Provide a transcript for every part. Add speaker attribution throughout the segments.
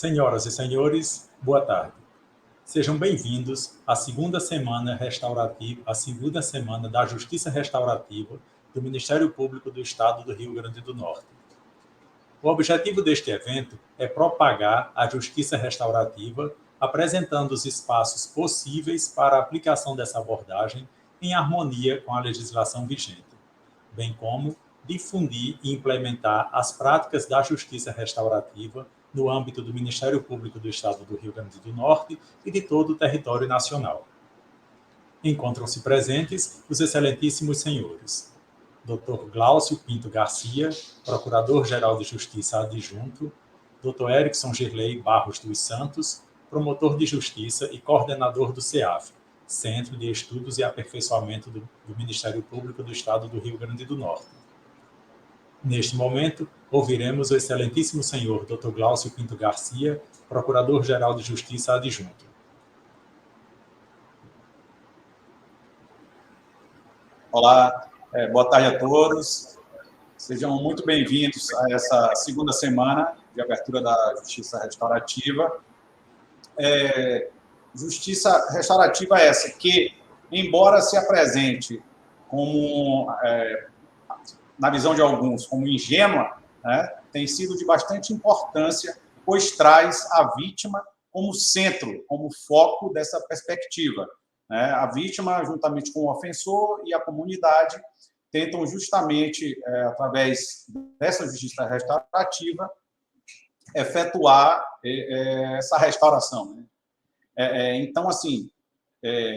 Speaker 1: Senhoras e senhores, boa tarde. Sejam bem-vindos à segunda semana da Justiça Restaurativa do Ministério Público do Estado do Rio Grande do Norte. O objetivo deste evento é propagar a justiça restaurativa, apresentando os espaços possíveis para a aplicação dessa abordagem em harmonia com a legislação vigente, bem como difundir e implementar as práticas da justiça restaurativa no âmbito do Ministério Público do Estado do Rio Grande do Norte e de todo o território nacional. Encontram-se presentes os excelentíssimos senhores Dr. Glaucio Pinto Garcia, Procurador-Geral de Justiça Adjunto, Dr. Erickson Girley Barros dos Santos, Promotor de Justiça e Coordenador do CEAF, Centro de Estudos e Aperfeiçoamento do Ministério Público do Estado do Rio Grande do Norte. Neste momento, ouviremos o excelentíssimo senhor Dr. Glaucio Pinto Garcia, Procurador-Geral de Justiça Adjunto.
Speaker 2: Olá, boa tarde a todos. Sejam muito bem-vindos a essa segunda semana de abertura da Justiça Restaurativa. Justiça Restaurativa é essa que, embora se apresente como, na visão de alguns, como ingênua, né, tem sido de bastante importância, pois traz a vítima como centro, como foco dessa perspectiva. A vítima, juntamente com o ofensor e a comunidade, tentam justamente, através dessa justiça restaurativa, efetuar essa restauração, né? Então, assim,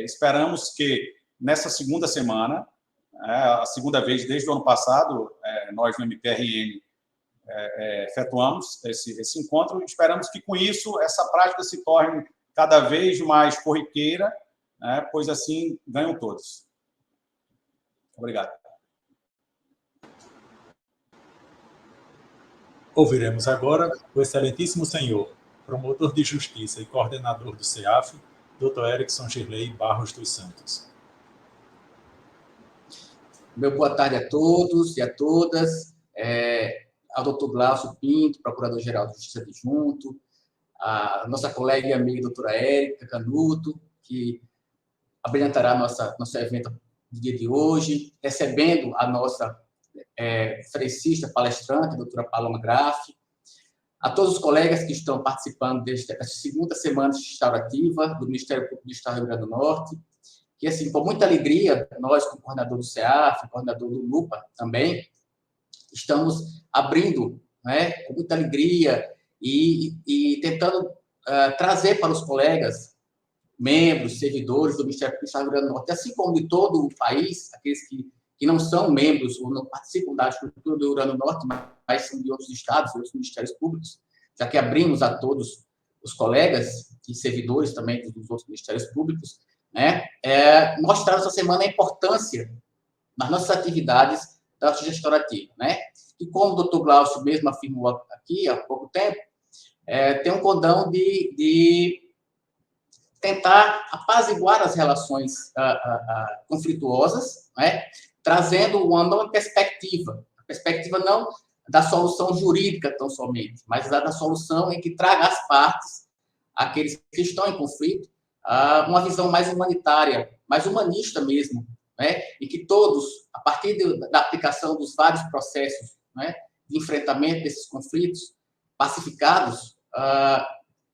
Speaker 2: esperamos que nessa segunda semana, a segunda vez desde o ano passado, nós no MPRN efetuamos esse encontro, e esperamos que com isso essa prática se torne cada vez mais corriqueira, pois assim ganham todos. Obrigado.
Speaker 1: Ouviremos agora o excelentíssimo senhor, Promotor de Justiça e Coordenador do CEAF, Dr. Erickson Girley Barros dos Santos.
Speaker 3: Meu boa tarde a todos e a todas. Ao Dr. Glaucio Pinto, Procurador-Geral de Justiça Adjunto, a nossa colega e amiga doutora Érica Canuto, que abrilhantará nosso evento do dia de hoje, recebendo a nossa conferencista, palestrante, a doutora Paloma Graff, a todos os colegas que estão participando desta segunda semana restaurativa do Ministério Público do Estado do Rio Grande do Norte, que, assim, com muita alegria, nós, como coordenador do CEAF, coordenador do LUPA também, estamos abrindo, com muita alegria e tentando trazer para os colegas, membros, servidores do Ministério Público do Estado do Rio Grande do Norte, assim como de todo o país, aqueles que não são membros ou não participam da estrutura do Rio Grande do Norte, mas são de outros estados, outros ministérios públicos, já que abrimos a todos os colegas e servidores também dos outros ministérios públicos, mostrar essa semana a importância das nossas atividades da justiça restaurativa, E como o doutor Glaucio mesmo afirmou aqui há pouco tempo, tem um condão de tentar apaziguar as relações conflituosas, trazendo uma nova perspectiva, a perspectiva não da solução jurídica tão somente, mas da solução em que traga às partes, aqueles que estão em conflito, uma visão mais humanitária, mais humanista mesmo, e que todos, a partir da aplicação dos vários processos de enfrentamento desses conflitos pacificados,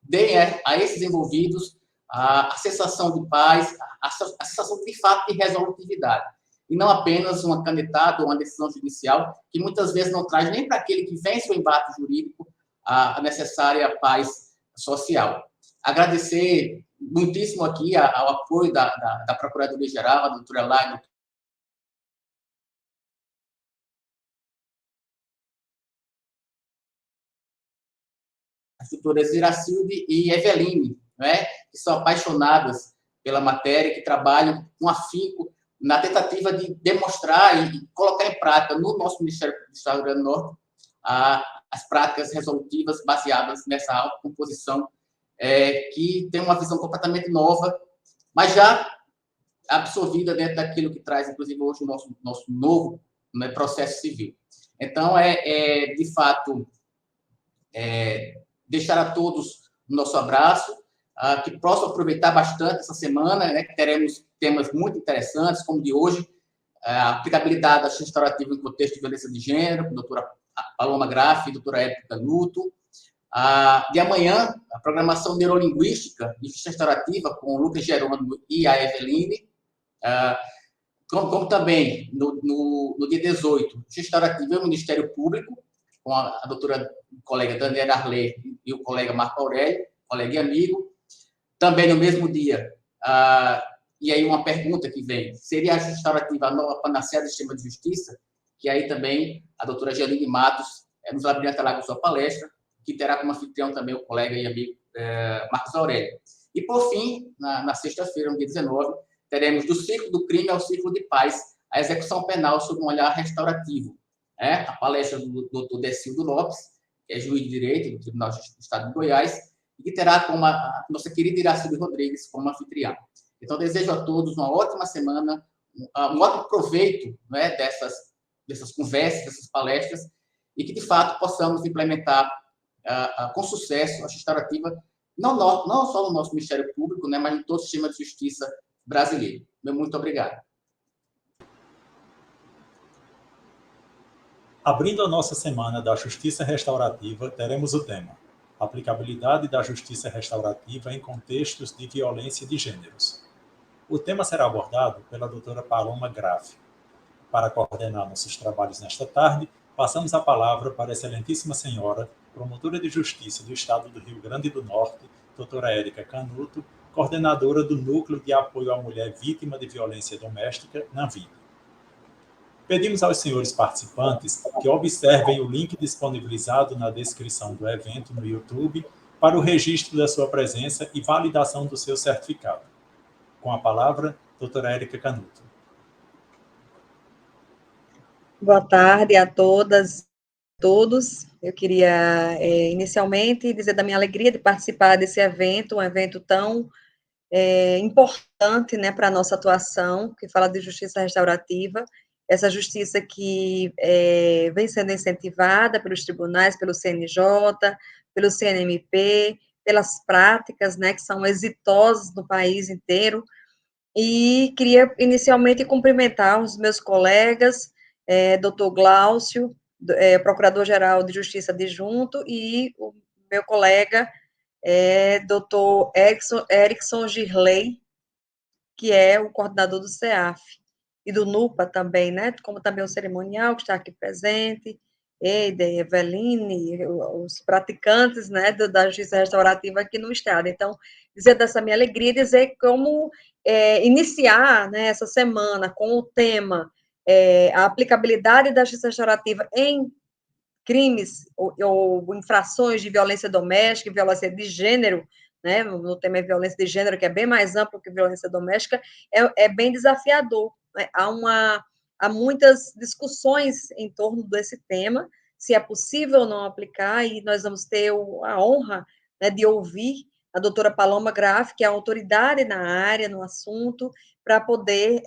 Speaker 3: deem a esses envolvidos a sensação de paz, a sensação de fato de resolutividade, e não apenas uma canetada ou uma decisão judicial que muitas vezes não traz nem para aquele que vence o embate jurídico a necessária paz social. Agradecer muitíssimo aqui ao apoio da Procuradoria-Geral, a doutora Laila, as doutoras Iracilde e Eveline, que são apaixonadas pela matéria, que trabalham com afinco na tentativa de demonstrar e colocar em prática no nosso Ministério do Estado do Rio Grande do Norte as práticas resolutivas baseadas nessa autocomposição, que tem uma visão completamente nova, mas já absorvida dentro daquilo que traz, inclusive, hoje o nosso novo processo civil. Então, de fato, deixar a todos o nosso abraço, que possam aproveitar bastante essa semana, né, que teremos temas muito interessantes, como o de hoje, a aplicabilidade da justiça restaurativa em contexto de violência de gênero, com a doutora Paloma Graf e a doutora Érica Canuto. De amanhã, a programação neurolinguística e justiça restaurativa com o Lucas Jerônimo e a Eveline. Como também, no dia 18, justiça restaurativa e o Ministério Público, com a doutora colega Daniela Arley e o colega Marco Aurélio, colega e amigo. Também no mesmo dia, e aí uma pergunta que vem, seria a justiça restaurativa a nova panaceia do sistema de justiça? Que aí também a doutora Geline Matos nos abrilhantará com sua palestra, que terá como anfitrião também o colega e amigo Marcos Aurélio. E, por fim, na sexta-feira, no dia 19, teremos do ciclo do crime ao ciclo de paz, a execução penal sob um olhar restaurativo. A palestra do doutor Decildo Lopes, que é juiz de direito do Tribunal do Estado de Goiás, e que terá como a nossa querida Iracide Rodrigues como anfitriã. Então, desejo a todos uma ótima semana, um ótimo proveito, né, dessas conversas, dessas palestras, e que, de fato, possamos implementar com sucesso a justiça restaurativa, não só no nosso Ministério Público, né, mas em todo o sistema de justiça brasileiro. Meu muito obrigado.
Speaker 1: Abrindo a nossa semana da Justiça Restaurativa, teremos o tema Aplicabilidade da Justiça Restaurativa em Contextos de Violência de Gêneros. O tema será abordado pela doutora Paloma Graf. Para coordenar nossos trabalhos nesta tarde, passamos a palavra para a excelentíssima senhora, promotora de Justiça do Estado do Rio Grande do Norte, doutora Érica Canuto, coordenadora do Núcleo de Apoio à Mulher Vítima de Violência Doméstica, NAVID. Pedimos aos senhores participantes que observem o link disponibilizado na descrição do evento no YouTube para o registro da sua presença e validação do seu certificado. Com a palavra, doutora Érica Canuto.
Speaker 4: Boa tarde a todas, todos. Eu queria, inicialmente, dizer da minha alegria de participar desse evento, um evento tão importante, né, para a nossa atuação, que fala de justiça restaurativa, essa justiça que vem sendo incentivada pelos tribunais, pelo CNJ, pelo CNMP, pelas práticas, né, que são exitosas no país inteiro, e queria inicialmente cumprimentar os meus colegas, doutor Glaucio, Procurador-Geral de Justiça adjunto, e o meu colega, doutor Erickson Girley, que é o coordenador do CEAF, e do NUPA também, né, como também o cerimonial, que está aqui presente, Eider, Eveline, os praticantes, né, da justiça restaurativa aqui no Estado. Então, dizer dessa minha alegria, dizer como iniciar, né, essa semana com o tema a aplicabilidade da justiça restaurativa em crimes ou infrações de violência doméstica e violência de gênero, né, no tema é violência de gênero, que é bem mais amplo que violência doméstica, é bem desafiador, né? Há muitas discussões em torno desse tema, se é possível ou não aplicar, e nós vamos ter a honra, né, de ouvir a doutora Paloma Graf, que é a autoridade na área, no assunto, para poder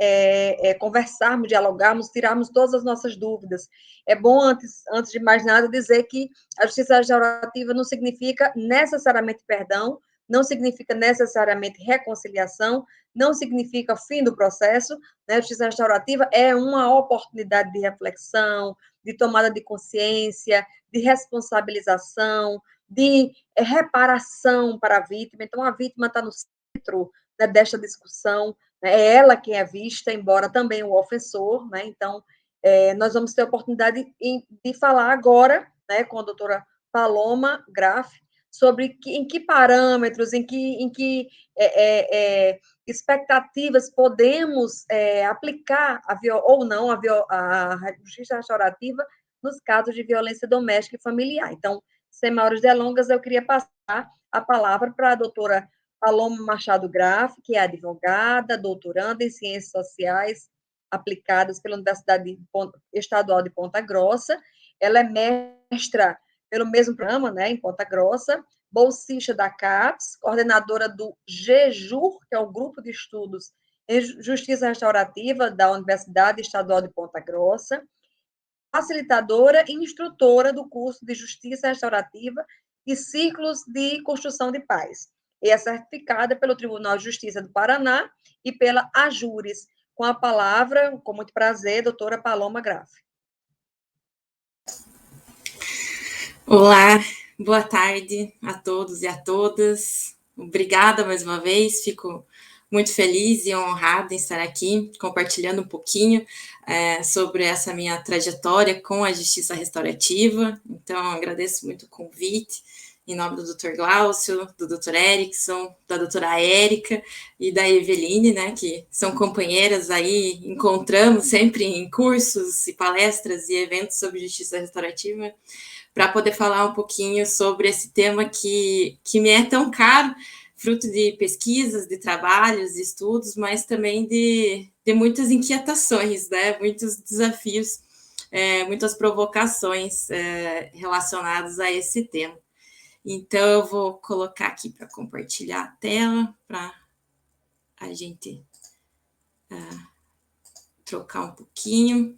Speaker 4: conversarmos, dialogarmos, tirarmos todas as nossas dúvidas. É bom, antes de mais nada, dizer que a justiça restaurativa não significa necessariamente perdão, não significa necessariamente reconciliação, não significa fim do processo, né? A justiça restaurativa é uma oportunidade de reflexão, de tomada de consciência, de responsabilização, de reparação para a vítima. Então, a vítima está no centro, né, desta discussão, né? É ela quem é vista, embora também o ofensor, né? Então, nós vamos ter a oportunidade de falar agora, né, com a doutora Paloma Graf, sobre em que parâmetros, em que expectativas podemos aplicar ou não a justiça restaurativa nos casos de violência doméstica e familiar. Então, sem maiores delongas, eu queria passar a palavra para a doutora Paloma Machado Graf, que é advogada, doutoranda em Ciências Sociais aplicadas pela Universidade Estadual de Ponta Grossa. Ela é mestra pelo mesmo programa, né, em Ponta Grossa, bolsista da CAPES, coordenadora do GEJUR, que é o Grupo de Estudos em Justiça Restaurativa da Universidade Estadual de Ponta Grossa, facilitadora e instrutora do curso de Justiça Restaurativa e ciclos de construção de paz. E é certificada pelo Tribunal de Justiça do Paraná e pela AJURES. Com a palavra, com muito prazer, doutora Paloma Graf.
Speaker 5: Olá, boa tarde a todos e a todas. Obrigada mais uma vez, fico muito feliz e honrada em estar aqui compartilhando um pouquinho sobre essa minha trajetória com a justiça restaurativa. Então, agradeço muito o convite em nome do Dr. Glaucio, do Dr. Erickson, da doutora Érica e da Eveline, né, que são companheiras aí, encontramos sempre em cursos e palestras e eventos sobre justiça restaurativa, para poder falar um pouquinho sobre esse tema que me é tão caro, fruto de pesquisas, de trabalhos, de estudos, mas também de muitas inquietações, né, muitos desafios, muitas provocações relacionadas a esse tema. Então, eu vou colocar aqui para compartilhar a tela, para a gente trocar um pouquinho.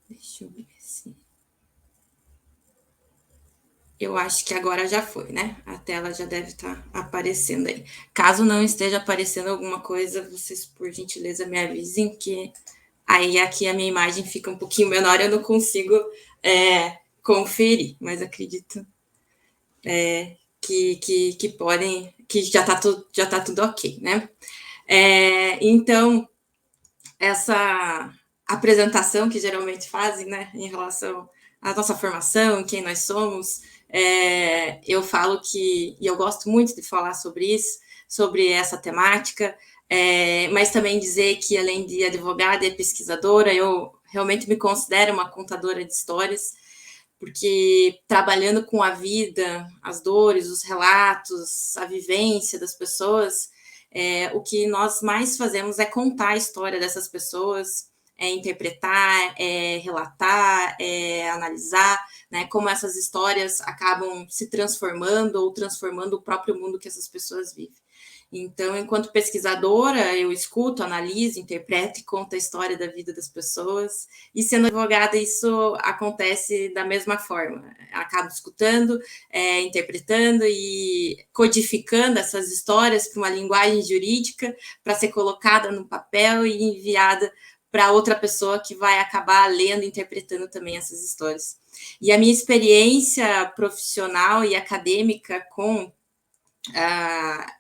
Speaker 5: Deixa eu ver se... Eu acho que agora já foi, né? A tela já deve estar aparecendo aí. Caso não esteja aparecendo alguma coisa, vocês, por gentileza, me avisem, que aí aqui a minha imagem fica um pouquinho menor, eu não consigo conferir, mas acredito que podem, que já tá tudo ok, né? Então, essa apresentação que geralmente fazem, né, em relação à nossa formação, quem nós somos, eu falo que, e eu gosto muito de falar sobre isso, sobre essa temática, mas também dizer que, além de advogada e pesquisadora, eu realmente me considero uma contadora de histórias, porque trabalhando com a vida, as dores, os relatos, a vivência das pessoas, o que nós mais fazemos é contar a história dessas pessoas, interpretar, relatar, analisar, né, como essas histórias acabam se transformando ou transformando o próprio mundo que essas pessoas vivem. Então, enquanto pesquisadora, eu escuto, analiso, interpreto e conto a história da vida das pessoas. E sendo advogada, isso acontece da mesma forma. Acabo escutando, interpretando e codificando essas histórias para uma linguagem jurídica, para ser colocada no papel e enviada para outra pessoa que vai acabar lendo e interpretando também essas histórias. E a minha experiência profissional e acadêmica com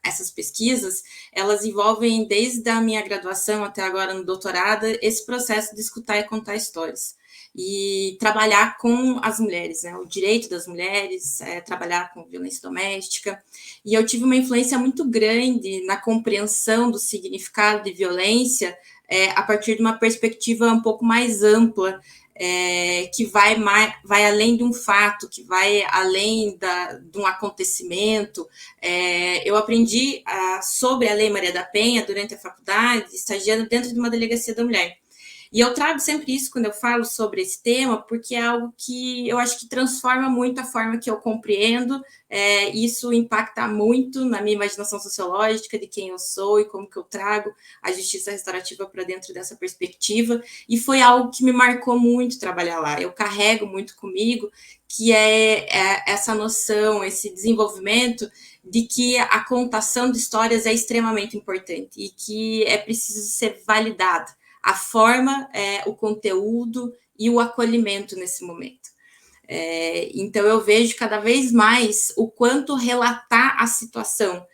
Speaker 5: essas pesquisas, elas envolvem, desde a minha graduação até agora no doutorado, esse processo de escutar e contar histórias. E trabalhar com as mulheres, né, o direito das mulheres, trabalhar com violência doméstica. E eu tive uma influência muito grande na compreensão do significado de violência a partir de uma perspectiva um pouco mais ampla, que vai além de um fato, que vai além de um acontecimento. Eu aprendi sobre a Lei Maria da Penha durante a faculdade, estagiando dentro de uma delegacia da mulher. E eu trago sempre isso quando eu falo sobre esse tema, porque é algo que eu acho que transforma muito a forma que eu compreendo, isso impacta muito na minha imaginação sociológica de quem eu sou e como que eu trago a justiça restaurativa para dentro dessa perspectiva, e foi algo que me marcou muito trabalhar lá. Eu carrego muito comigo, que é essa noção, esse desenvolvimento de que a contação de histórias é extremamente importante e que é preciso ser validado a forma, o conteúdo e o acolhimento nesse momento. Então, eu vejo cada vez mais o quanto relatar a situação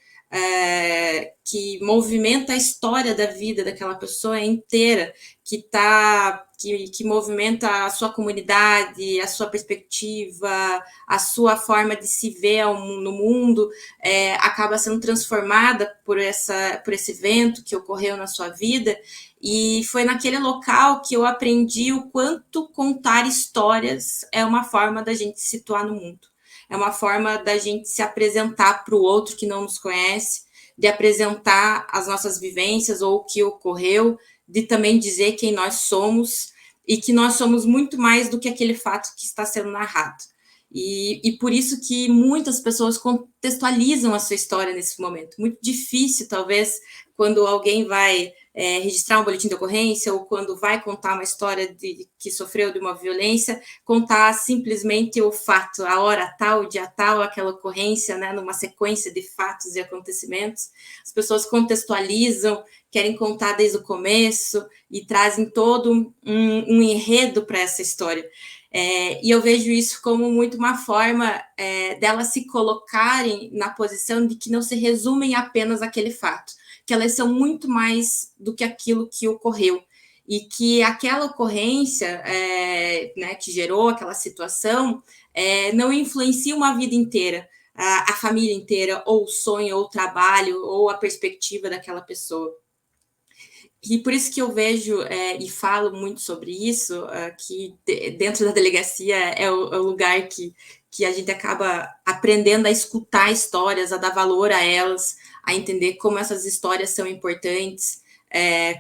Speaker 5: que movimenta a história da vida daquela pessoa inteira, que movimenta a sua comunidade, a sua perspectiva, a sua forma de se ver no mundo, acaba sendo transformada por esse evento que ocorreu na sua vida. E foi naquele local que eu aprendi o quanto contar histórias é uma forma da gente se situar no mundo. É uma forma da gente se apresentar para o outro que não nos conhece, de apresentar as nossas vivências ou o que ocorreu, de também dizer quem nós somos e que nós somos muito mais do que aquele fato que está sendo narrado. E por isso que muitas pessoas contextualizam a sua história nesse momento. Muito difícil, talvez, quando alguém vai registrar um boletim de ocorrência ou quando vai contar uma história que sofreu de uma violência, contar simplesmente o fato, a hora tal, o dia tal, aquela ocorrência, né, numa sequência de fatos e acontecimentos. As pessoas contextualizam, querem contar desde o começo e trazem todo um enredo para essa história. E eu vejo isso como muito uma forma delas se colocarem na posição de que não se resumem apenas àquele fato, que elas são muito mais do que aquilo que ocorreu, e que aquela ocorrência né, que gerou aquela situação não influencia uma vida inteira, a família inteira, ou o sonho, ou o trabalho, ou a perspectiva daquela pessoa. E por isso que eu vejo e falo muito sobre isso, que dentro da delegacia é o lugar que a gente acaba aprendendo a escutar histórias, a dar valor a elas, a entender como essas histórias são importantes,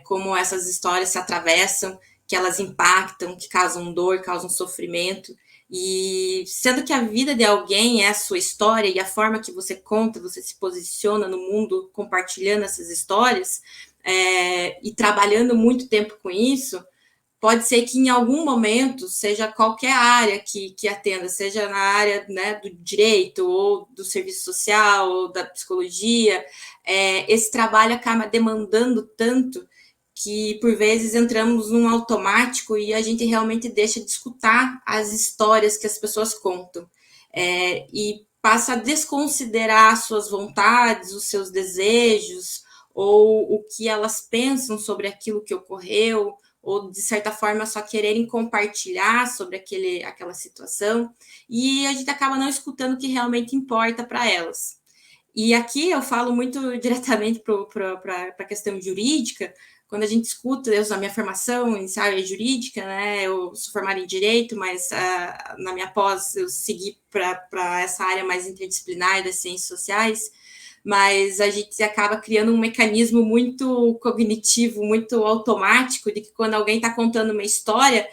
Speaker 5: como essas histórias se atravessam, que elas impactam, que causam dor, causam sofrimento. E sendo que a vida de alguém é a sua história e a forma que você conta, você se posiciona no mundo compartilhando essas histórias, e trabalhando muito tempo com isso, pode ser que em algum momento, seja qualquer área que atenda, seja na área, né, do direito, ou do serviço social, ou da psicologia, esse trabalho acaba demandando tanto que, por vezes, entramos num automático e a gente realmente deixa de escutar as histórias que as pessoas contam. E passa a desconsiderar suas vontades, os seus desejos, ou o que elas pensam sobre aquilo que ocorreu, ou, de certa forma, só quererem compartilhar sobre aquela situação, e a gente acaba não escutando o que realmente importa para elas. E aqui eu falo muito diretamente para a questão jurídica. Quando a gente escuta, a minha formação inicial é jurídica, né? Eu sou formada em Direito, mas na minha pós eu segui para essa área mais interdisciplinar das ciências sociais, mas a gente acaba criando um mecanismo muito cognitivo, muito automático, de que quando alguém está contando uma história,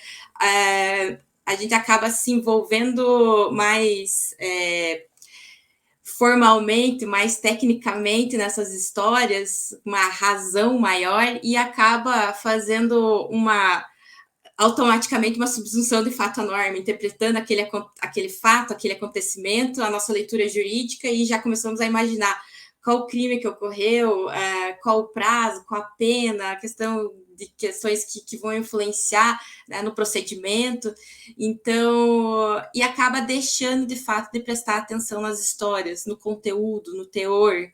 Speaker 5: a gente acaba se envolvendo mais formalmente, mais tecnicamente nessas histórias, uma razão maior, e acaba fazendo automaticamente uma subsunção de fato à norma, interpretando aquele fato, aquele acontecimento, a nossa leitura jurídica, e já começamos a imaginar qual o crime que ocorreu, qual o prazo, qual a pena, a questão de questões que vão influenciar, né, no procedimento. Então, e acaba deixando, de fato, de prestar atenção nas histórias, no conteúdo, no teor.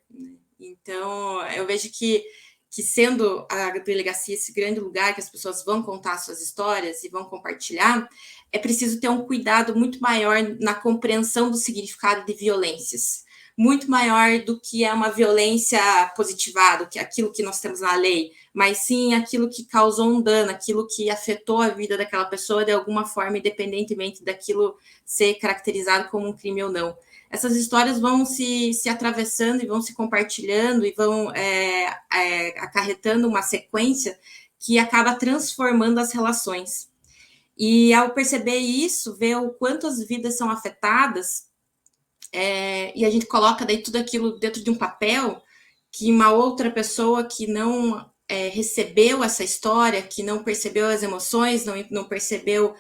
Speaker 5: Então, eu vejo que sendo a delegacia esse grande lugar que as pessoas vão contar suas histórias e vão compartilhar, é preciso ter um cuidado muito maior na compreensão do significado de violências, muito maior do que é uma violência positivada, que é aquilo que nós temos na lei, mas sim aquilo que causou um dano, aquilo que afetou a vida daquela pessoa de alguma forma, independentemente daquilo ser caracterizado como um crime ou não. Essas histórias vão se atravessando e vão se compartilhando e vão acarretando uma sequência que acaba transformando as relações. E ao perceber isso, ver o quanto as vidas são afetadas, e a gente coloca daí tudo aquilo dentro de um papel, que uma outra pessoa que não recebeu essa história, que não percebeu as emoções, não percebeu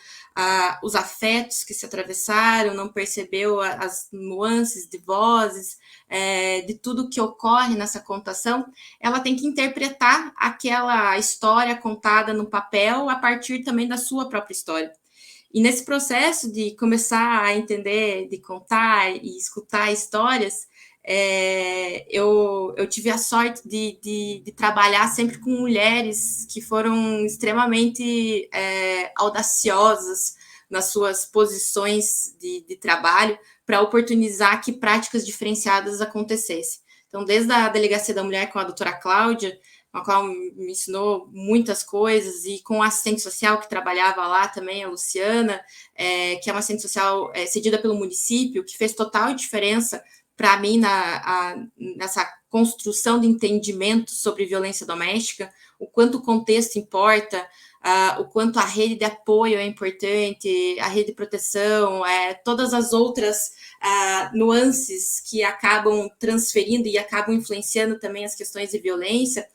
Speaker 5: os afetos que se atravessaram, não percebeu as nuances de vozes, de tudo que ocorre nessa contação, ela tem que interpretar aquela história contada no papel a partir também da sua própria história. E nesse processo de começar a entender, de contar e escutar histórias, eu tive a sorte de trabalhar sempre com mulheres que foram extremamente audaciosas nas suas posições de trabalho para oportunizar que práticas diferenciadas acontecessem. Então, desde a Delegacia da Mulher com a doutora Cláudia, a qual me ensinou muitas coisas, e com a assistente social que trabalhava lá também, a Luciana, que é uma assistente social cedida pelo município, que fez total diferença para mim nessa construção de entendimento sobre violência doméstica, o quanto o contexto importa, o quanto a rede de apoio é importante, a rede de proteção, todas as outras nuances que acabam transferindo e acabam influenciando também as questões de violência.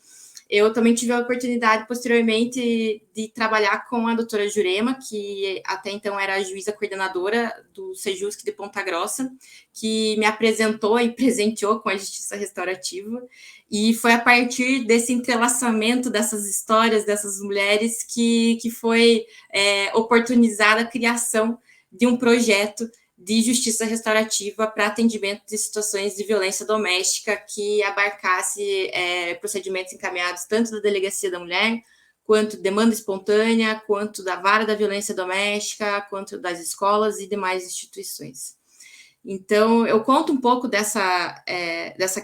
Speaker 5: Eu também tive a oportunidade, posteriormente, de trabalhar com a doutora Jurema, que até então era a juíza coordenadora do Sejusc de Ponta Grossa, que me apresentou e presenteou com a justiça restaurativa. E foi a partir desse entrelaçamento dessas histórias, dessas mulheres, que foi oportunizada a criação de um projeto de justiça restaurativa para atendimento de situações de violência doméstica que abarcasse procedimentos encaminhados tanto da Delegacia da Mulher, quanto demanda espontânea, quanto da Vara da Violência Doméstica, quanto das escolas e demais instituições. Então, eu conto um pouco dessa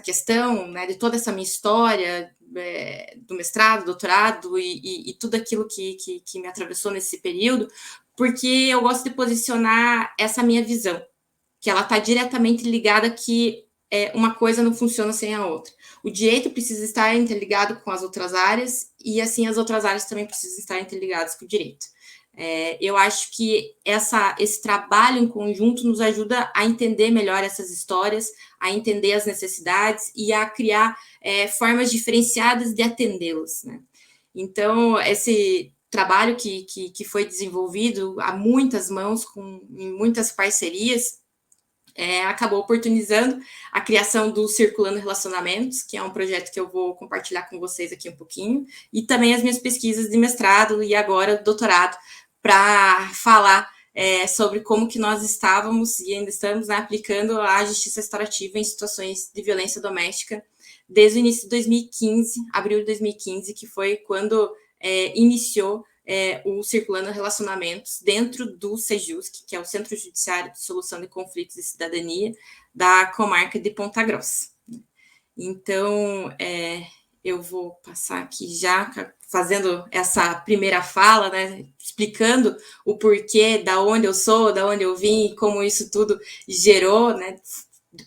Speaker 5: questão, né, de toda essa minha história, do mestrado, doutorado e tudo aquilo que me atravessou nesse período, porque eu gosto de posicionar essa minha visão, que ela está diretamente ligada que uma coisa não funciona sem a outra. O direito precisa estar interligado com as outras áreas e, assim, as outras áreas também precisam estar interligadas com o direito. Eu acho que esse trabalho em conjunto nos ajuda a entender melhor essas histórias, a entender as necessidades e a criar formas diferenciadas de atendê-las, né? Então, esse trabalho que foi desenvolvido a muitas mãos, em muitas parcerias, acabou oportunizando a criação do Circulando Relacionamentos, que é um projeto que eu vou compartilhar com vocês aqui um pouquinho, e também as minhas pesquisas de mestrado e agora doutorado, para falar sobre como que nós estávamos e ainda estamos, né, aplicando a justiça restaurativa em situações de violência doméstica desde o início de 2015, abril de 2015, que foi quando iniciou o Circulando Relacionamentos dentro do Sejusc, que é o Centro Judiciário de Solução de Conflitos e Cidadania da comarca de Ponta Grossa. Então, eu vou passar aqui já, fazendo essa primeira fala, né, explicando o porquê, da onde eu sou, da onde eu vim, e como isso tudo gerou, né.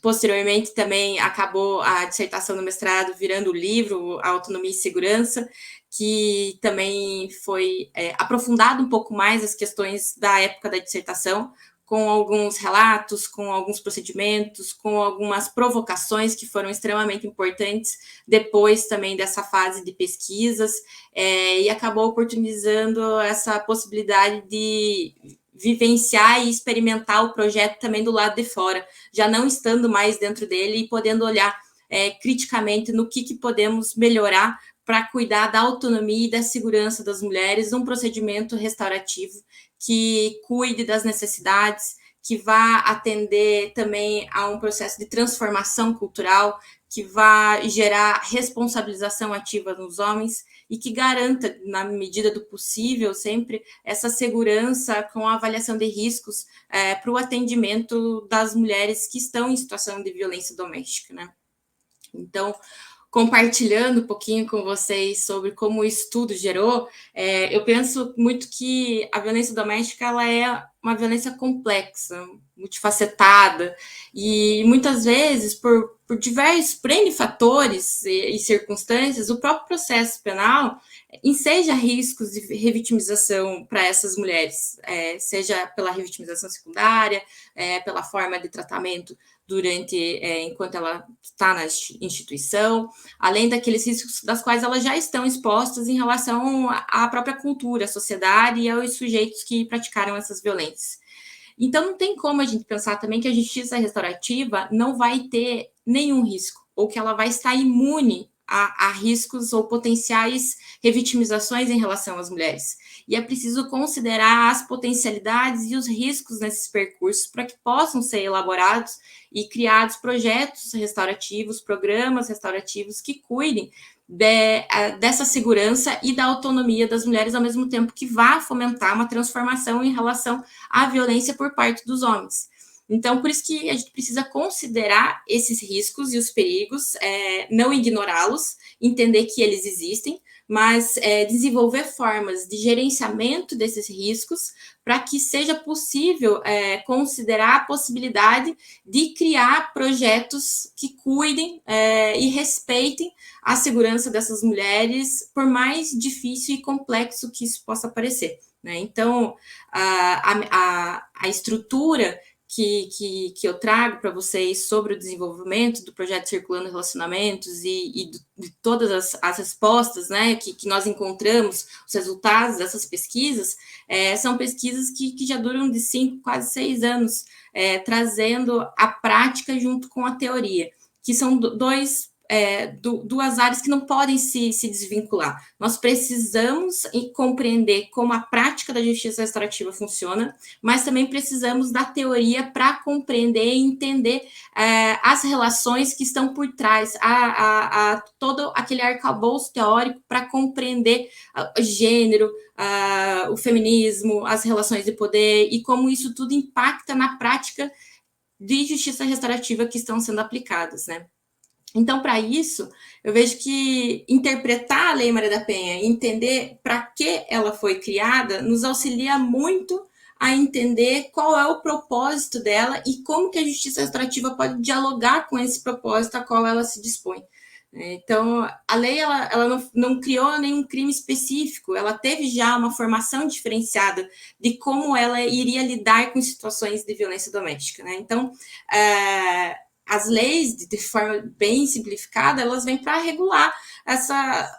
Speaker 5: Posteriormente, também acabou a dissertação do mestrado virando o livro A Autonomia e Segurança, que também foi aprofundado um pouco mais as questões da época da dissertação, com alguns relatos, com alguns procedimentos, com algumas provocações que foram extremamente importantes depois também dessa fase de pesquisas, e acabou oportunizando essa possibilidade de vivenciar e experimentar o projeto também do lado de fora, já não estando mais dentro dele e podendo olhar criticamente no que podemos melhorar para cuidar da autonomia e da segurança das mulheres num procedimento restaurativo que cuide das necessidades, que vá atender também a um processo de transformação cultural, que vá gerar responsabilização ativa nos homens e que garanta, na medida do possível, sempre essa segurança com a avaliação de riscos para o atendimento das mulheres que estão em situação de violência doméstica, né? Então, compartilhando um pouquinho com vocês sobre como o estudo gerou, eu penso muito que a violência doméstica ela é uma violência complexa, multifacetada, e muitas vezes, por diversos fatores e circunstâncias, o próprio processo penal enseja riscos de revitimização para essas mulheres, seja pela revitimização secundária, pela forma de tratamento enquanto ela está na instituição, além daqueles riscos das quais elas já estão expostas em relação à própria cultura, à sociedade e aos sujeitos que praticaram essas violências. Então, não tem como a gente pensar também que a justiça restaurativa não vai ter nenhum risco, ou que ela vai estar imune a riscos ou potenciais revitimizações em relação às mulheres. E é preciso considerar as potencialidades e os riscos nesses percursos para que possam ser elaborados e criados projetos restaurativos, programas restaurativos que cuidem dessa segurança e da autonomia das mulheres, ao mesmo tempo que vá fomentar uma transformação em relação à violência por parte dos homens. Então, por isso que a gente precisa considerar esses riscos e os perigos, não ignorá-los, entender que eles existem, mas desenvolver formas de gerenciamento desses riscos para que seja possível considerar a possibilidade de criar projetos que cuidem e respeitem a segurança dessas mulheres, por mais difícil e complexo que isso possa parecer, né? Então, a estrutura que eu trago para vocês sobre o desenvolvimento do projeto Circulando Relacionamentos e de todas as respostas, né, que nós encontramos, os resultados dessas pesquisas, são pesquisas que já duram de 5, quase 6 anos, trazendo a prática junto com a teoria, que são duas áreas que não podem se desvincular. Nós precisamos compreender como a prática da justiça restaurativa funciona, mas também precisamos da teoria para compreender e entender as relações que estão por trás, todo aquele arcabouço teórico para compreender o gênero, o feminismo, as relações de poder e como isso tudo impacta na prática de justiça restaurativa que estão sendo aplicadas, né? Então, para isso, eu vejo que interpretar a Lei Maria da Penha, entender para que ela foi criada, nos auxilia muito a entender qual é o propósito dela e como que a justiça restaurativa pode dialogar com esse propósito a qual ela se dispõe. Então, a lei ela não criou nenhum crime específico, ela teve já uma formação diferenciada de como ela iria lidar com situações de violência doméstica, né? Então, as leis, de forma bem simplificada, elas vêm para regular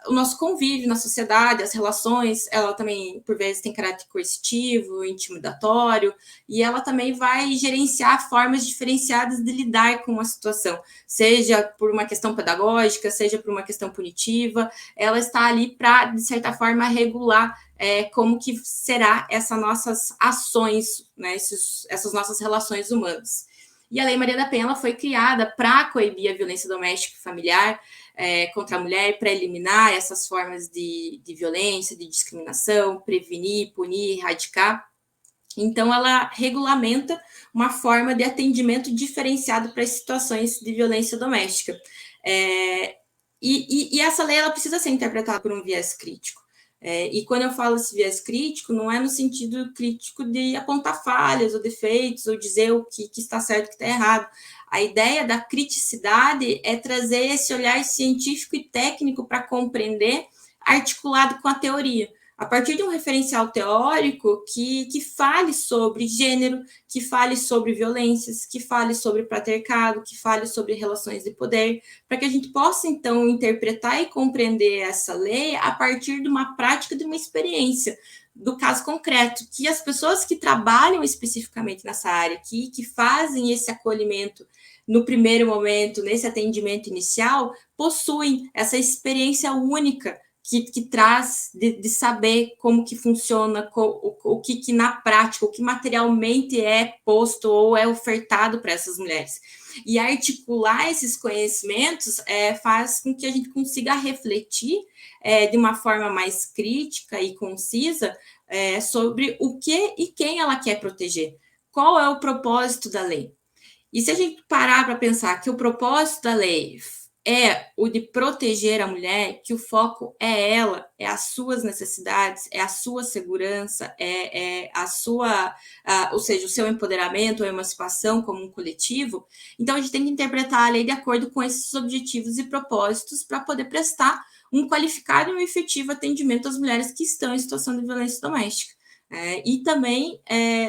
Speaker 5: o nosso convívio na sociedade, as relações. Ela também, por vezes, tem caráter coercitivo, intimidatório, e ela também vai gerenciar formas diferenciadas de lidar com uma situação, seja por uma questão pedagógica, seja por uma questão punitiva. Ela está ali para, de certa forma, regular como que será essas nossas ações, né, essas nossas relações humanas. E a Lei Maria da Penha ela foi criada para coibir a violência doméstica e familiar contra a mulher, para eliminar essas formas de violência, de discriminação, prevenir, punir, erradicar. Então, ela regulamenta uma forma de atendimento diferenciado para as situações de violência doméstica. E essa lei ela precisa ser interpretada por um viés crítico. E quando eu falo esse viés crítico, não é no sentido crítico de apontar falhas ou defeitos, ou dizer o que está certo e o que está errado. A ideia da criticidade é trazer esse olhar científico e técnico para compreender, articulado com a teoria, a partir de um referencial teórico que fale sobre gênero, que fale sobre violências, que fale sobre patriarcado, que fale sobre relações de poder, para que a gente possa, então, interpretar e compreender essa lei a partir de uma prática, de uma experiência, do caso concreto, que as pessoas que trabalham especificamente nessa área, que fazem esse acolhimento no primeiro momento, nesse atendimento inicial, possuem essa experiência única que traz de saber como que funciona, o que na prática, o que materialmente é posto ou é ofertado para essas mulheres. E articular esses conhecimentos faz com que a gente consiga refletir de uma forma mais crítica e concisa sobre o que e quem ela quer proteger. Qual é o propósito da lei? E se a gente parar para pensar que o propósito da lei é o de proteger a mulher, que o foco é ela, é as suas necessidades, é a sua segurança, ou seja, o seu empoderamento, a emancipação como um coletivo. Então, a gente tem que interpretar a lei de acordo com esses objetivos e propósitos para poder prestar um qualificado e um efetivo atendimento às mulheres que estão em situação de violência doméstica. E também,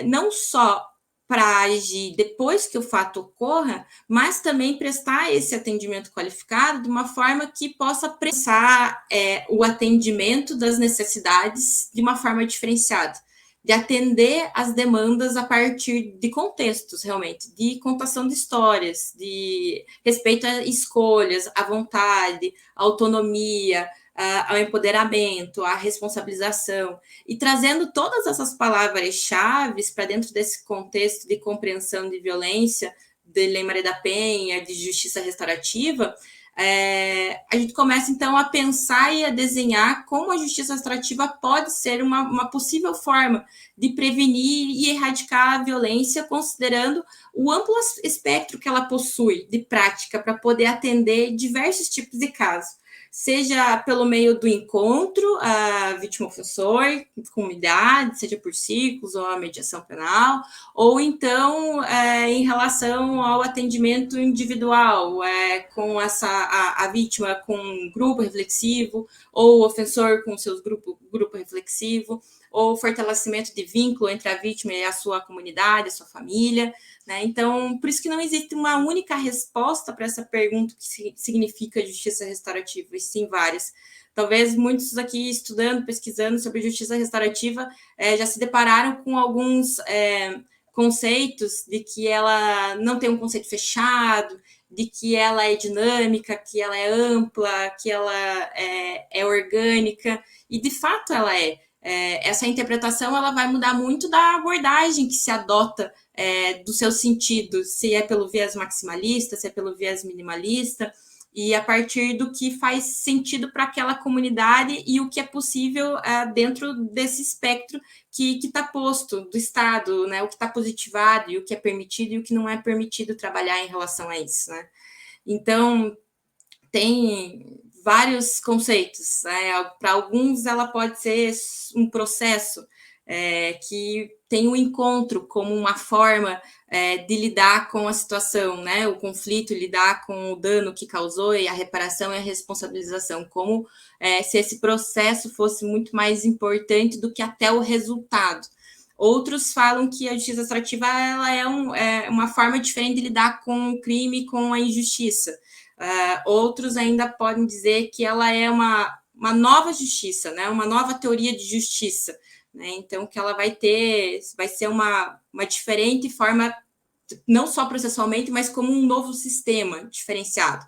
Speaker 5: não só para agir depois que o fato ocorra, mas também prestar esse atendimento qualificado de uma forma que possa prestar o atendimento das necessidades de uma forma diferenciada, de atender as demandas a partir de contextos, realmente, de contação de histórias, de respeito a escolhas, à vontade, à autonomia, ao empoderamento, à responsabilização, e trazendo todas essas palavras-chave para dentro desse contexto de compreensão de violência, de Lei Maria da Penha, de justiça restaurativa, a gente começa, então, a pensar e a desenhar como a justiça restaurativa pode ser uma possível forma de prevenir e erradicar a violência, considerando o amplo espectro que ela possui de prática para poder atender diversos tipos de casos. seja pelo meio do encontro, a vítima-ofensor, comunidade, seja por círculos ou a mediação penal, ou então em relação ao atendimento individual, com a vítima com um grupo reflexivo, ou o ofensor com seus grupo reflexivo, ou fortalecimento de vínculo entre a vítima e a sua comunidade, a sua família, né? Então, por isso que não existe uma única resposta para essa pergunta que significa justiça restaurativa, e sim várias. Talvez muitos aqui estudando, pesquisando sobre justiça restaurativa já se depararam com alguns conceitos de que ela não tem um conceito fechado, de que ela é dinâmica, que ela é ampla, que ela é orgânica, e de fato ela é. Essa interpretação ela vai mudar muito da abordagem que se adota do seu sentido, se é pelo viés maximalista, se é pelo viés minimalista, e a partir do que faz sentido para aquela comunidade e o que é possível dentro desse espectro que está posto do Estado, né, o que está positivado e o que é permitido e o que não é permitido trabalhar em relação a isso, né? Então, tem vários conceitos, né? Para alguns ela pode ser um processo que tem um encontro como uma forma de lidar com a situação, né? O conflito, lidar com o dano que causou, e a reparação e a responsabilização, como se esse processo fosse muito mais importante do que até o resultado. Outros falam que a justiça restaurativa ela é uma forma diferente de lidar com o crime e com a injustiça. Outros ainda podem dizer que ela é uma nova justiça, né? Uma nova teoria de justiça, né? Então, que ela vai ser uma diferente forma, não só processualmente, mas como um novo sistema diferenciado.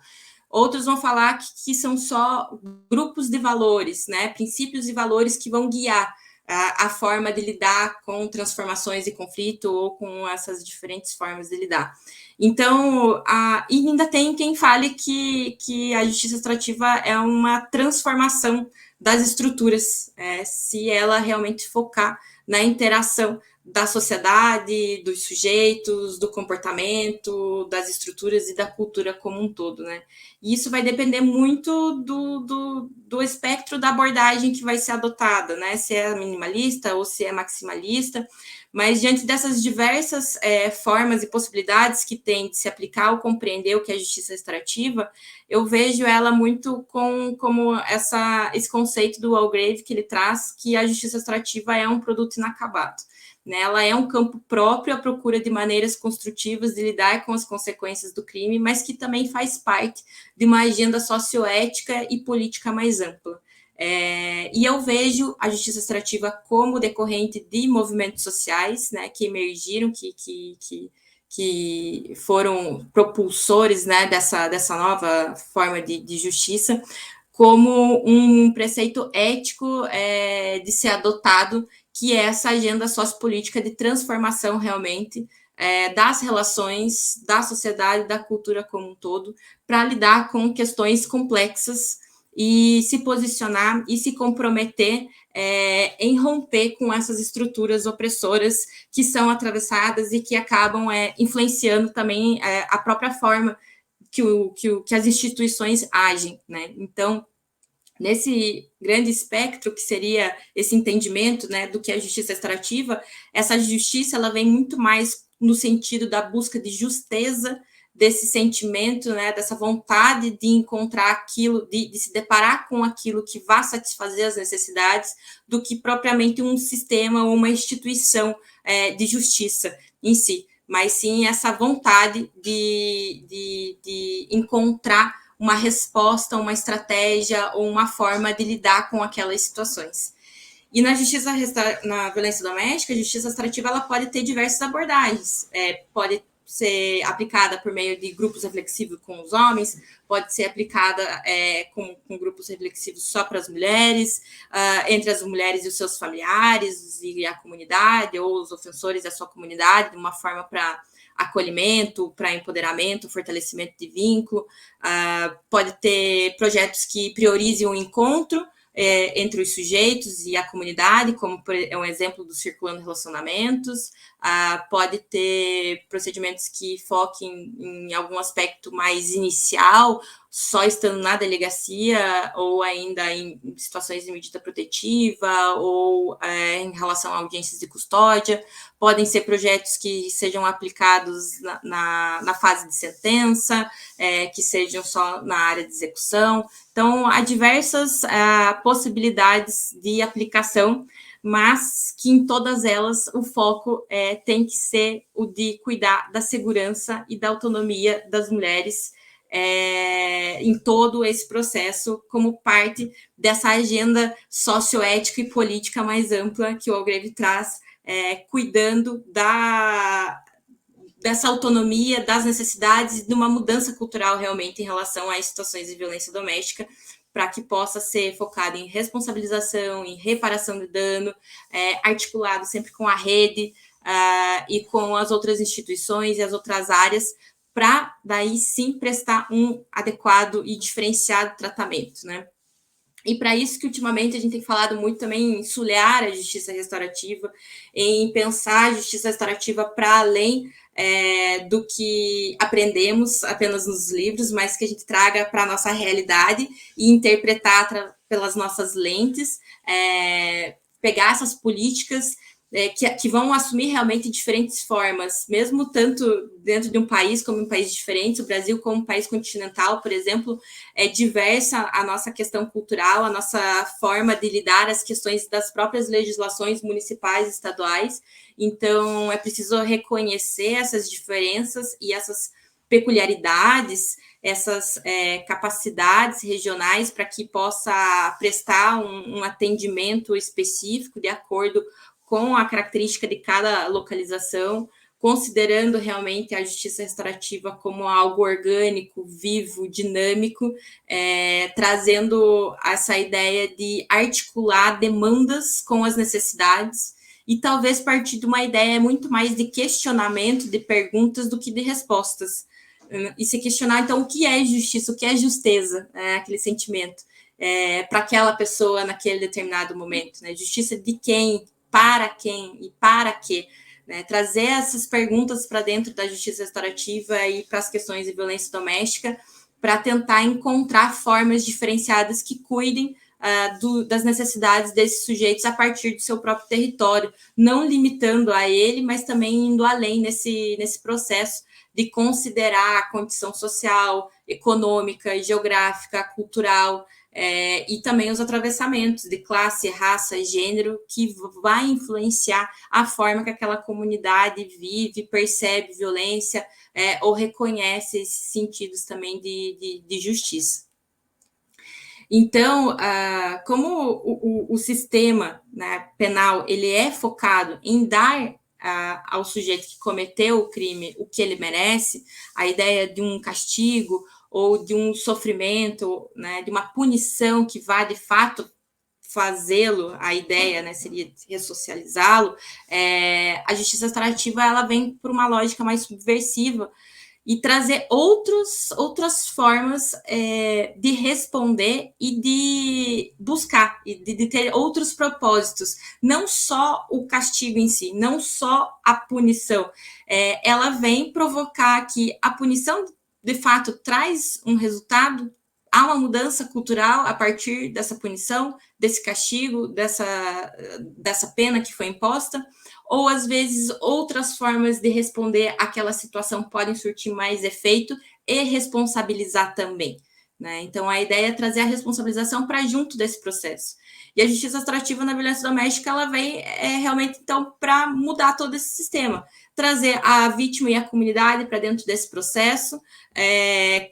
Speaker 5: Outros vão falar que são só grupos de valores, né? Princípios e valores que vão guiar a forma de lidar com transformações de conflito ou com essas diferentes formas de lidar. Então, e ainda tem quem fale que a justiça restaurativa é uma transformação das estruturas, se ela realmente focar na interação da sociedade, dos sujeitos, do comportamento, das estruturas e da cultura como um todo, né? E isso vai depender muito do espectro da abordagem que vai ser adotada, né? Se é minimalista ou se é maximalista, mas diante dessas diversas formas e possibilidades que tem de se aplicar ou compreender o que é justiça restaurativa, eu vejo ela muito como esse conceito do Walgrave que ele traz, que a justiça restaurativa é um produto inacabado. Né? Ela é um campo próprio à procura de maneiras construtivas de lidar com as consequências do crime, mas que também faz parte de uma agenda socioética e política mais ampla. E eu vejo a justiça restaurativa como decorrente de movimentos sociais, né, que emergiram, que foram propulsores, né, dessa nova forma de justiça, como um preceito ético de ser adotado, que é essa agenda sociopolítica de transformação realmente das relações, da sociedade, da cultura como um todo, para lidar com questões complexas e se posicionar e se comprometer em romper com essas estruturas opressoras que são atravessadas e que acabam influenciando também a própria forma que as instituições agem, né? Então, nesse grande espectro que seria esse entendimento, né, do que é justiça restaurativa, essa justiça ela vem muito mais no sentido da busca de justeza, desse sentimento, né, dessa vontade de encontrar aquilo, de se deparar com aquilo que vá satisfazer as necessidades, do que propriamente um sistema ou uma instituição de justiça em si, mas sim essa vontade de encontrar uma resposta, uma estratégia ou uma forma de lidar com aquelas situações. E na violência doméstica, a justiça restaurativa ela pode ter diversas abordagens. Pode ser aplicada por meio de grupos reflexivos com os homens, pode ser aplicada com grupos reflexivos só para as mulheres, entre as mulheres e os seus familiares e a comunidade, ou os ofensores e a sua comunidade, de uma forma para acolhimento, para empoderamento, fortalecimento de vínculo. Pode ter projetos que priorizem o encontro entre os sujeitos e a comunidade, como é um exemplo do Circulando Relacionamentos. pode ter procedimentos que foquem em algum aspecto mais inicial, só estando na delegacia, ou ainda em situações de medida protetiva, ou em relação a audiências de custódia. Podem ser projetos que sejam aplicados na fase de sentença, que sejam só na área de execução. Então, há diversas possibilidades de aplicação, mas que em todas elas o foco tem que ser o de cuidar da segurança e da autonomia das mulheres em todo esse processo, como parte dessa agenda socioética e política mais ampla que o Walgrave traz, cuidando dessa autonomia, das necessidades de uma mudança cultural realmente em relação às situações de violência doméstica, para que possa ser focado em responsabilização, em reparação de dano, articulado sempre com a rede e com as outras instituições e as outras áreas, para daí sim prestar um adequado e diferenciado tratamento, né? E para isso que ultimamente a gente tem falado muito também em sulhar a justiça restaurativa, em pensar a justiça restaurativa para além do que aprendemos apenas nos livros, mas que a gente traga para a nossa realidade e interpretar pelas nossas lentes, pegar essas políticas que vão assumir realmente diferentes formas, mesmo tanto dentro de um país como em países diferentes. O Brasil, como um país continental, por exemplo, é diversa a nossa questão cultural, a nossa forma de lidar as questões das próprias legislações municipais e estaduais. Então, é preciso reconhecer essas diferenças e essas peculiaridades, essas capacidades regionais, para que possa prestar um atendimento específico de acordo com a característica de cada localização, considerando realmente a justiça restaurativa como algo orgânico, vivo, dinâmico, trazendo essa ideia de articular demandas com as necessidades e talvez partir de uma ideia muito mais de questionamento, de perguntas, do que de respostas. E se questionar, então, o que é justiça, o que é justeza, aquele sentimento, para aquela pessoa naquele determinado momento, né? Justiça de quem e para quê, né? Trazer essas perguntas para dentro da justiça restaurativa e para as questões de violência doméstica, para tentar encontrar formas diferenciadas que cuidem das necessidades desses sujeitos a partir do seu próprio território, não limitando a ele, mas também indo além nesse processo de considerar a condição social, econômica, geográfica, cultural, e também os atravessamentos de classe, raça, gênero, que vai influenciar a forma que aquela comunidade vive, percebe violência, ou reconhece esses sentidos também de justiça. Então, como o sistema, né, penal ele é focado em dar ao sujeito que cometeu o crime o que ele merece, a ideia de um castigo ou de um sofrimento, né, de uma punição que vá, de fato, fazê-lo, a ideia, né, seria ressocializá-lo, a justiça restaurativa ela vem por uma lógica mais subversiva e trazer outras formas de responder e de buscar, e de ter outros propósitos. Não só o castigo em si, não só a punição. Ela vem provocar que a punição, de fato, traz um resultado, há uma mudança cultural a partir dessa punição, desse castigo, dessa pena que foi imposta, ou às vezes outras formas de responder àquela situação podem surtir mais efeito e responsabilizar também, né? Então, a ideia é trazer a responsabilização para junto desse processo. E a justiça restaurativa na violência doméstica, ela vem realmente, então, para mudar todo esse sistema, trazer a vítima e a comunidade para dentro desse processo,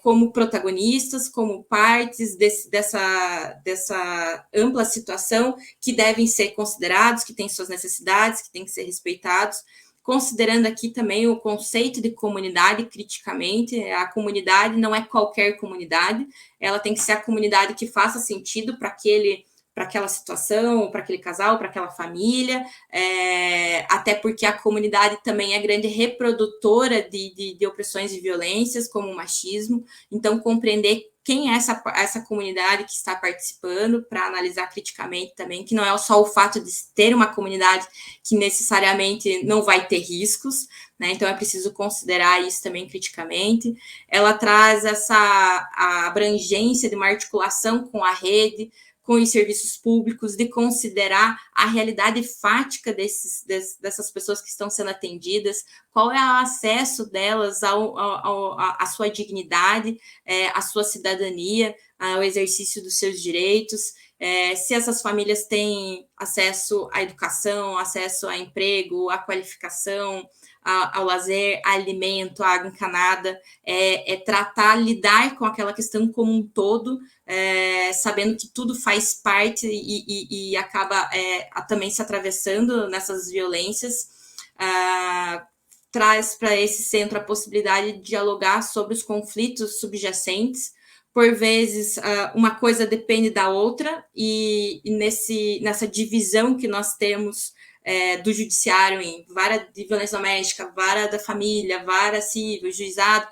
Speaker 5: como protagonistas, como partes dessa ampla situação, que devem ser considerados, que têm suas necessidades, que têm que ser respeitados, considerando aqui também o conceito de comunidade criticamente. A comunidade não é qualquer comunidade, ela tem que ser a comunidade que faça sentido para aquele aquela situação, para aquele casal, para aquela família, até porque a comunidade também é grande reprodutora de opressões e violências, como o machismo. Então, compreender quem é essa comunidade que está participando, para analisar criticamente também, que não é só o fato de ter uma comunidade que necessariamente não vai ter riscos, né? Então é preciso considerar isso também criticamente. Ela traz a abrangência de uma articulação com a rede, com os serviços públicos, de considerar a realidade fática dessas pessoas que estão sendo atendidas, qual é o acesso delas à sua dignidade, à sua cidadania, ao exercício dos seus direitos, se essas famílias têm acesso à educação, acesso a emprego, à qualificação, ao lazer, a alimento, a água encanada, lidar com aquela questão como um todo, sabendo que tudo faz parte e acaba também se atravessando nessas violências. Traz para esse centro a possibilidade de dialogar sobre os conflitos subjacentes. Por vezes, uma coisa depende da outra, e nessa divisão que nós temos do judiciário em vara de violência doméstica, vara da família, vara civil, juizado,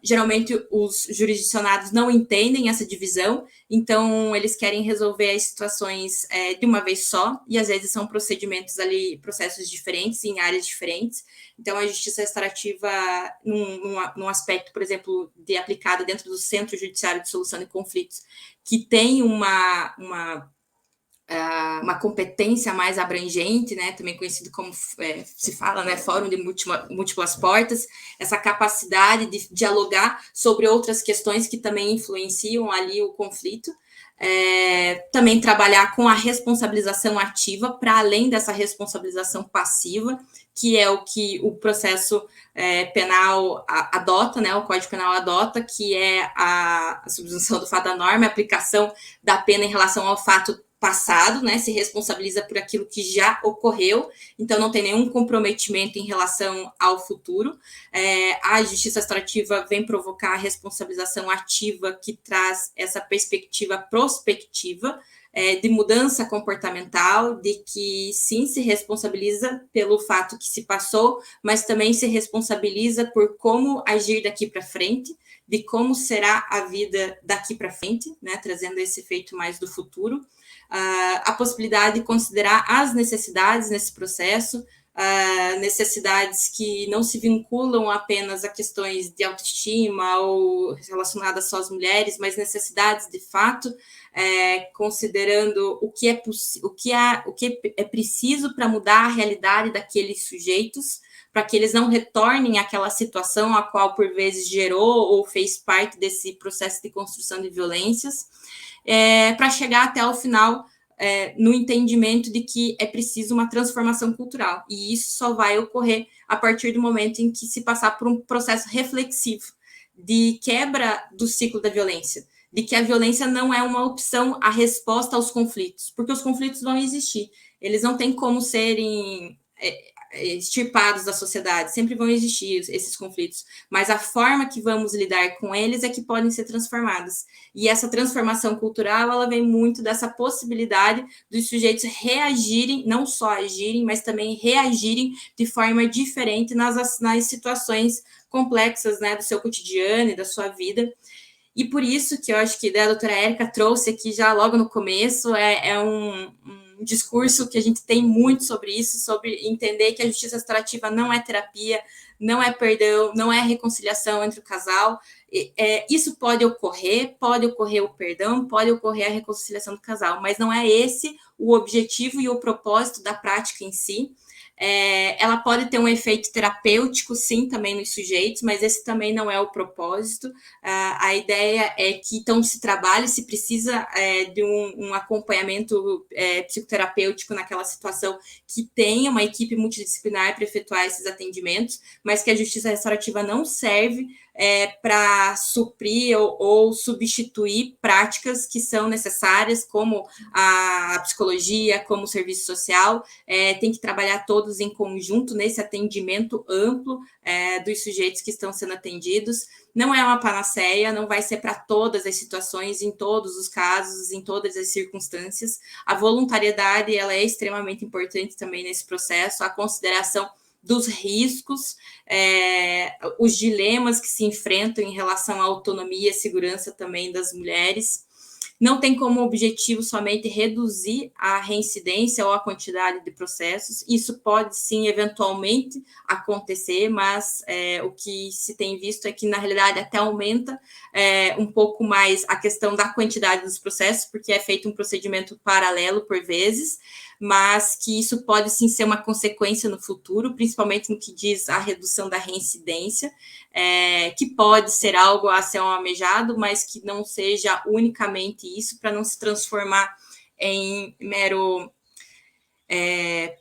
Speaker 5: geralmente os jurisdicionados não entendem essa divisão, então eles querem resolver as situações de uma vez só, e às vezes são processos diferentes, em áreas diferentes. Então a justiça restaurativa, num aspecto, por exemplo, aplicada dentro do Centro Judiciário de Solução de Conflitos, que tem uma competência mais abrangente, né, também conhecido como, se fala, né, Fórum de Múltiplas Portas, essa capacidade de dialogar sobre outras questões que também influenciam ali o conflito, também trabalhar com a responsabilização ativa, para além dessa responsabilização passiva, que é o que o processo penal adota, né, o Código Penal adota, que é a subsunção do fato da norma, a aplicação da pena em relação ao fato passado, né, se responsabiliza por aquilo que já ocorreu, então não tem nenhum comprometimento em relação ao futuro. A justiça restaurativa vem provocar a responsabilização ativa, que traz essa perspectiva prospectiva, de mudança comportamental, de que sim, se responsabiliza pelo fato que se passou, mas também se responsabiliza por como agir daqui para frente, de como será a vida daqui para frente, né, trazendo esse efeito mais do futuro. A possibilidade de considerar as necessidades nesse processo, necessidades que não se vinculam apenas a questões de autoestima ou relacionadas só às mulheres, mas necessidades de fato, considerando o que é preciso para mudar a realidade daqueles sujeitos, para que eles não retornem àquela situação a qual por vezes gerou ou fez parte desse processo de construção de violências, para chegar até o final no entendimento de que é preciso uma transformação cultural, e isso só vai ocorrer a partir do momento em que se passar por um processo reflexivo de quebra do ciclo da violência, de que a violência não é uma opção, a resposta aos conflitos, porque os conflitos vão existir, eles não têm como serem extirpados da sociedade, sempre vão existir esses conflitos, mas a forma que vamos lidar com eles é que podem ser transformadas, e essa transformação cultural, ela vem muito dessa possibilidade dos sujeitos reagirem, não só agirem, mas também reagirem de forma diferente nas situações complexas, né, do seu cotidiano e da sua vida. E por isso que eu acho que a doutora Érica trouxe aqui já logo no começo, um discurso que a gente tem muito sobre isso, sobre entender que a justiça restaurativa não é terapia, não é perdão, não é reconciliação entre o casal. Isso pode ocorrer o perdão, pode ocorrer a reconciliação do casal, mas não é esse o objetivo e o propósito da prática em si. Ela pode ter um efeito terapêutico, sim, também nos sujeitos, mas esse também não é o propósito. A ideia é que, então, se trabalhe, se precisa de um acompanhamento psicoterapêutico naquela situação, que tenha uma equipe multidisciplinar para efetuar esses atendimentos, mas que a justiça restaurativa não serve para suprir ou substituir práticas que são necessárias, como a psicologia, como o serviço social. Tem que trabalhar todos em conjunto nesse atendimento amplo dos sujeitos que estão sendo atendidos. Não é uma panaceia, não vai ser para todas as situações, em todos os casos, em todas as circunstâncias. A voluntariedade, ela é extremamente importante também nesse processo, a consideração dos riscos, os dilemas que se enfrentam em relação à autonomia e segurança também das mulheres. Não tem como objetivo somente reduzir a reincidência ou a quantidade de processos. Isso pode, sim, eventualmente acontecer, mas o que se tem visto é que, na realidade, até aumenta um pouco mais a questão da quantidade dos processos, porque é feito um procedimento paralelo, por vezes, mas que isso pode, sim, ser uma consequência no futuro, principalmente no que diz a redução da reincidência, que pode ser algo a ser almejado, mas que não seja unicamente isso, para não se transformar em mero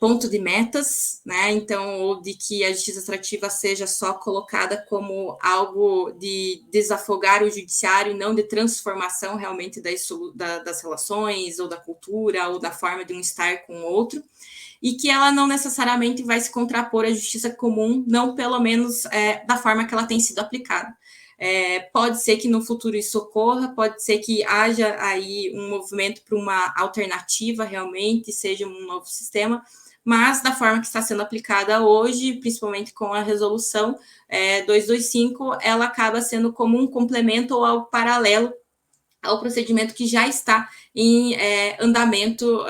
Speaker 5: ponto de metas, né? Então, ou de que a justiça extrativa seja só colocada como algo de desafogar o judiciário, não de transformação realmente das relações, ou da cultura, ou da forma de um estar com o outro, e que ela não necessariamente vai se contrapor à justiça comum, não pelo menos da forma que ela tem sido aplicada. Pode ser que no futuro isso ocorra, pode ser que haja aí um movimento para uma alternativa realmente, seja um novo sistema, mas da forma que está sendo aplicada hoje, principalmente com a resolução 225, ela acaba sendo como um complemento ou algo paralelo ao procedimento que já está em andamento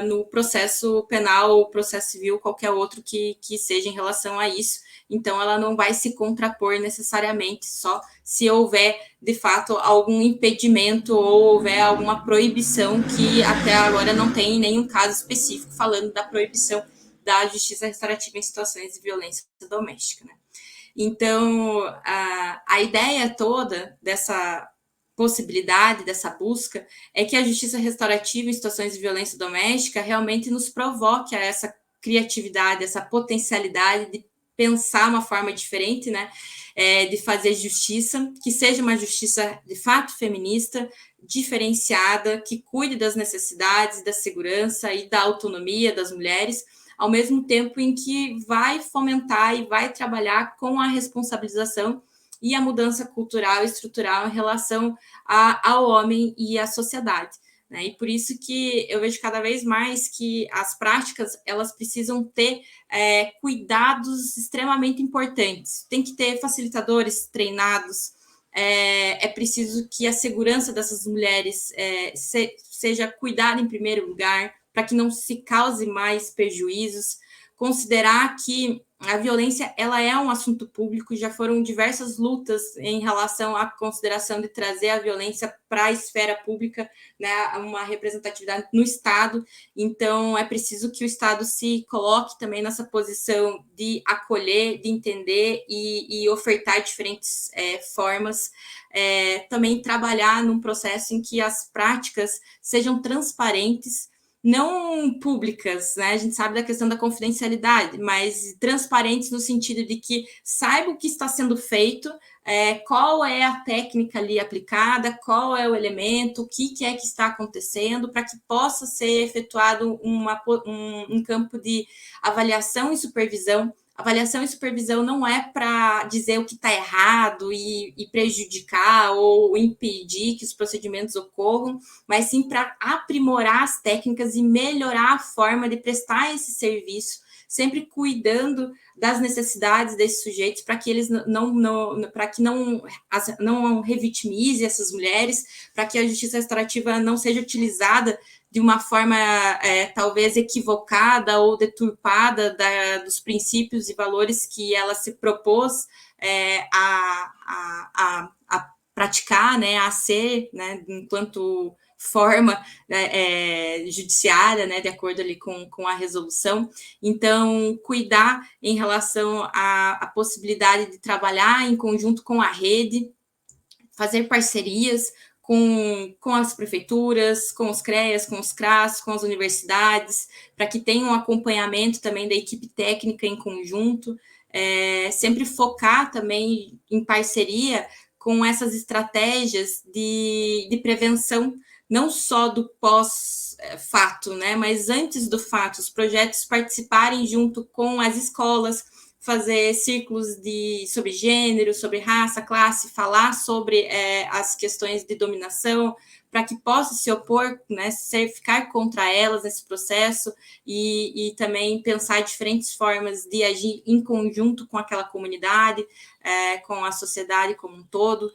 Speaker 5: no processo penal ou processo civil, qualquer outro que seja em relação a isso. Então, ela não vai se contrapor necessariamente só se houver, de fato, algum impedimento ou houver alguma proibição, que até agora não tem nenhum caso específico falando da proibição da justiça restaurativa em situações de violência doméstica, né? Então, a ideia toda dessa possibilidade, dessa busca, é que a justiça restaurativa em situações de violência doméstica realmente nos provoque a essa criatividade, essa potencialidade de pensar uma forma diferente, né, de fazer justiça, que seja uma justiça de fato feminista, diferenciada, que cuide das necessidades, da segurança e da autonomia das mulheres, ao mesmo tempo em que vai fomentar e vai trabalhar com a responsabilização e a mudança cultural e estrutural em relação ao homem e à sociedade, né? E por isso que eu vejo cada vez mais que as práticas, elas precisam ter cuidados extremamente importantes. Tem que ter facilitadores treinados, é preciso que a segurança dessas mulheres seja cuidada em primeiro lugar, para que não se cause mais prejuízos, considerar que a violência, ela é um assunto público, já foram diversas lutas em relação à consideração de trazer a violência para a esfera pública, né, uma representatividade no Estado. Então, é preciso que o Estado se coloque também nessa posição de acolher, de entender e ofertar diferentes formas, também trabalhar num processo em que as práticas sejam transparentes, não públicas, né? A gente sabe da questão da confidencialidade, mas transparentes no sentido de que saiba o que está sendo feito, qual é a técnica ali aplicada, qual é o elemento, o que é que está acontecendo, para que possa ser efetuado um campo de avaliação e supervisão. Avaliação e supervisão não é para dizer o que está errado e prejudicar ou impedir que os procedimentos ocorram, mas sim para aprimorar as técnicas e melhorar a forma de prestar esse serviço, sempre cuidando das necessidades desses sujeitos, para que eles não revitimize essas mulheres, para que a justiça restaurativa não seja utilizada de uma forma talvez equivocada ou deturpada dos princípios e valores que ela se propôs a praticar, né, a ser, né, enquanto forma judiciária, né, de acordo ali com a resolução. Então, cuidar em relação à possibilidade de trabalhar em conjunto com a rede, fazer parcerias com as prefeituras, com os CREAS, com os CRAS, com as universidades, para que tenha um acompanhamento também da equipe técnica em conjunto, sempre focar também em parceria com essas estratégias de prevenção, não só do pós-fato, né, mas antes do fato, os projetos participarem junto com as escolas, fazer círculos sobre gênero, sobre raça, classe, falar sobre as questões de dominação, para que possa se opor, né, ficar contra elas nesse processo e também pensar diferentes formas de agir em conjunto com aquela comunidade, com a sociedade como um todo,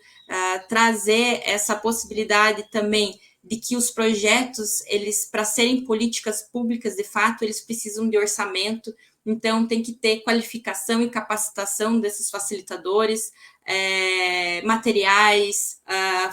Speaker 5: trazer essa possibilidade também de que os projetos, eles, para serem políticas públicas de fato, eles precisam de orçamento. Então, tem que ter qualificação e capacitação desses facilitadores, materiais,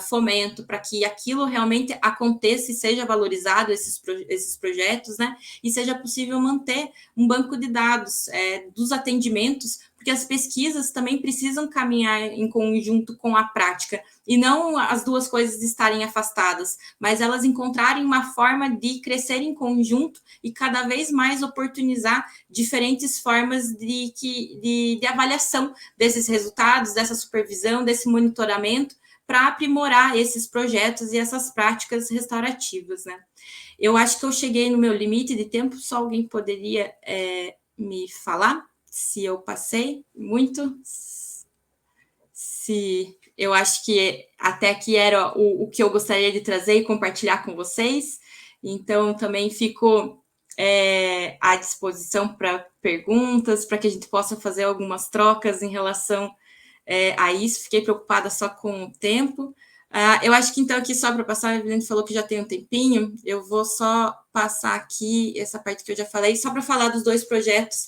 Speaker 5: fomento, para que aquilo realmente aconteça e seja valorizado, esses projetos, né? E seja possível manter um banco de dados dos atendimentos, porque as pesquisas também precisam caminhar em conjunto com a prática, e não as duas coisas estarem afastadas, mas elas encontrarem uma forma de crescer em conjunto e cada vez mais oportunizar diferentes formas de avaliação desses resultados, dessa supervisão, desse monitoramento, para aprimorar esses projetos e essas práticas restaurativas, né? Eu acho que eu cheguei no meu limite de tempo, só alguém poderia me falar se eu passei muito? Se eu acho que até aqui era o que eu gostaria de trazer e compartilhar com vocês. Então, também fico à disposição para perguntas, para que a gente possa fazer algumas trocas em relação a isso. Fiquei preocupada só com o tempo. Eu acho que, então, aqui só para passar, a Evelyn falou que já tem um tempinho, eu vou só passar aqui essa parte que eu já falei, só para falar dos dois projetos,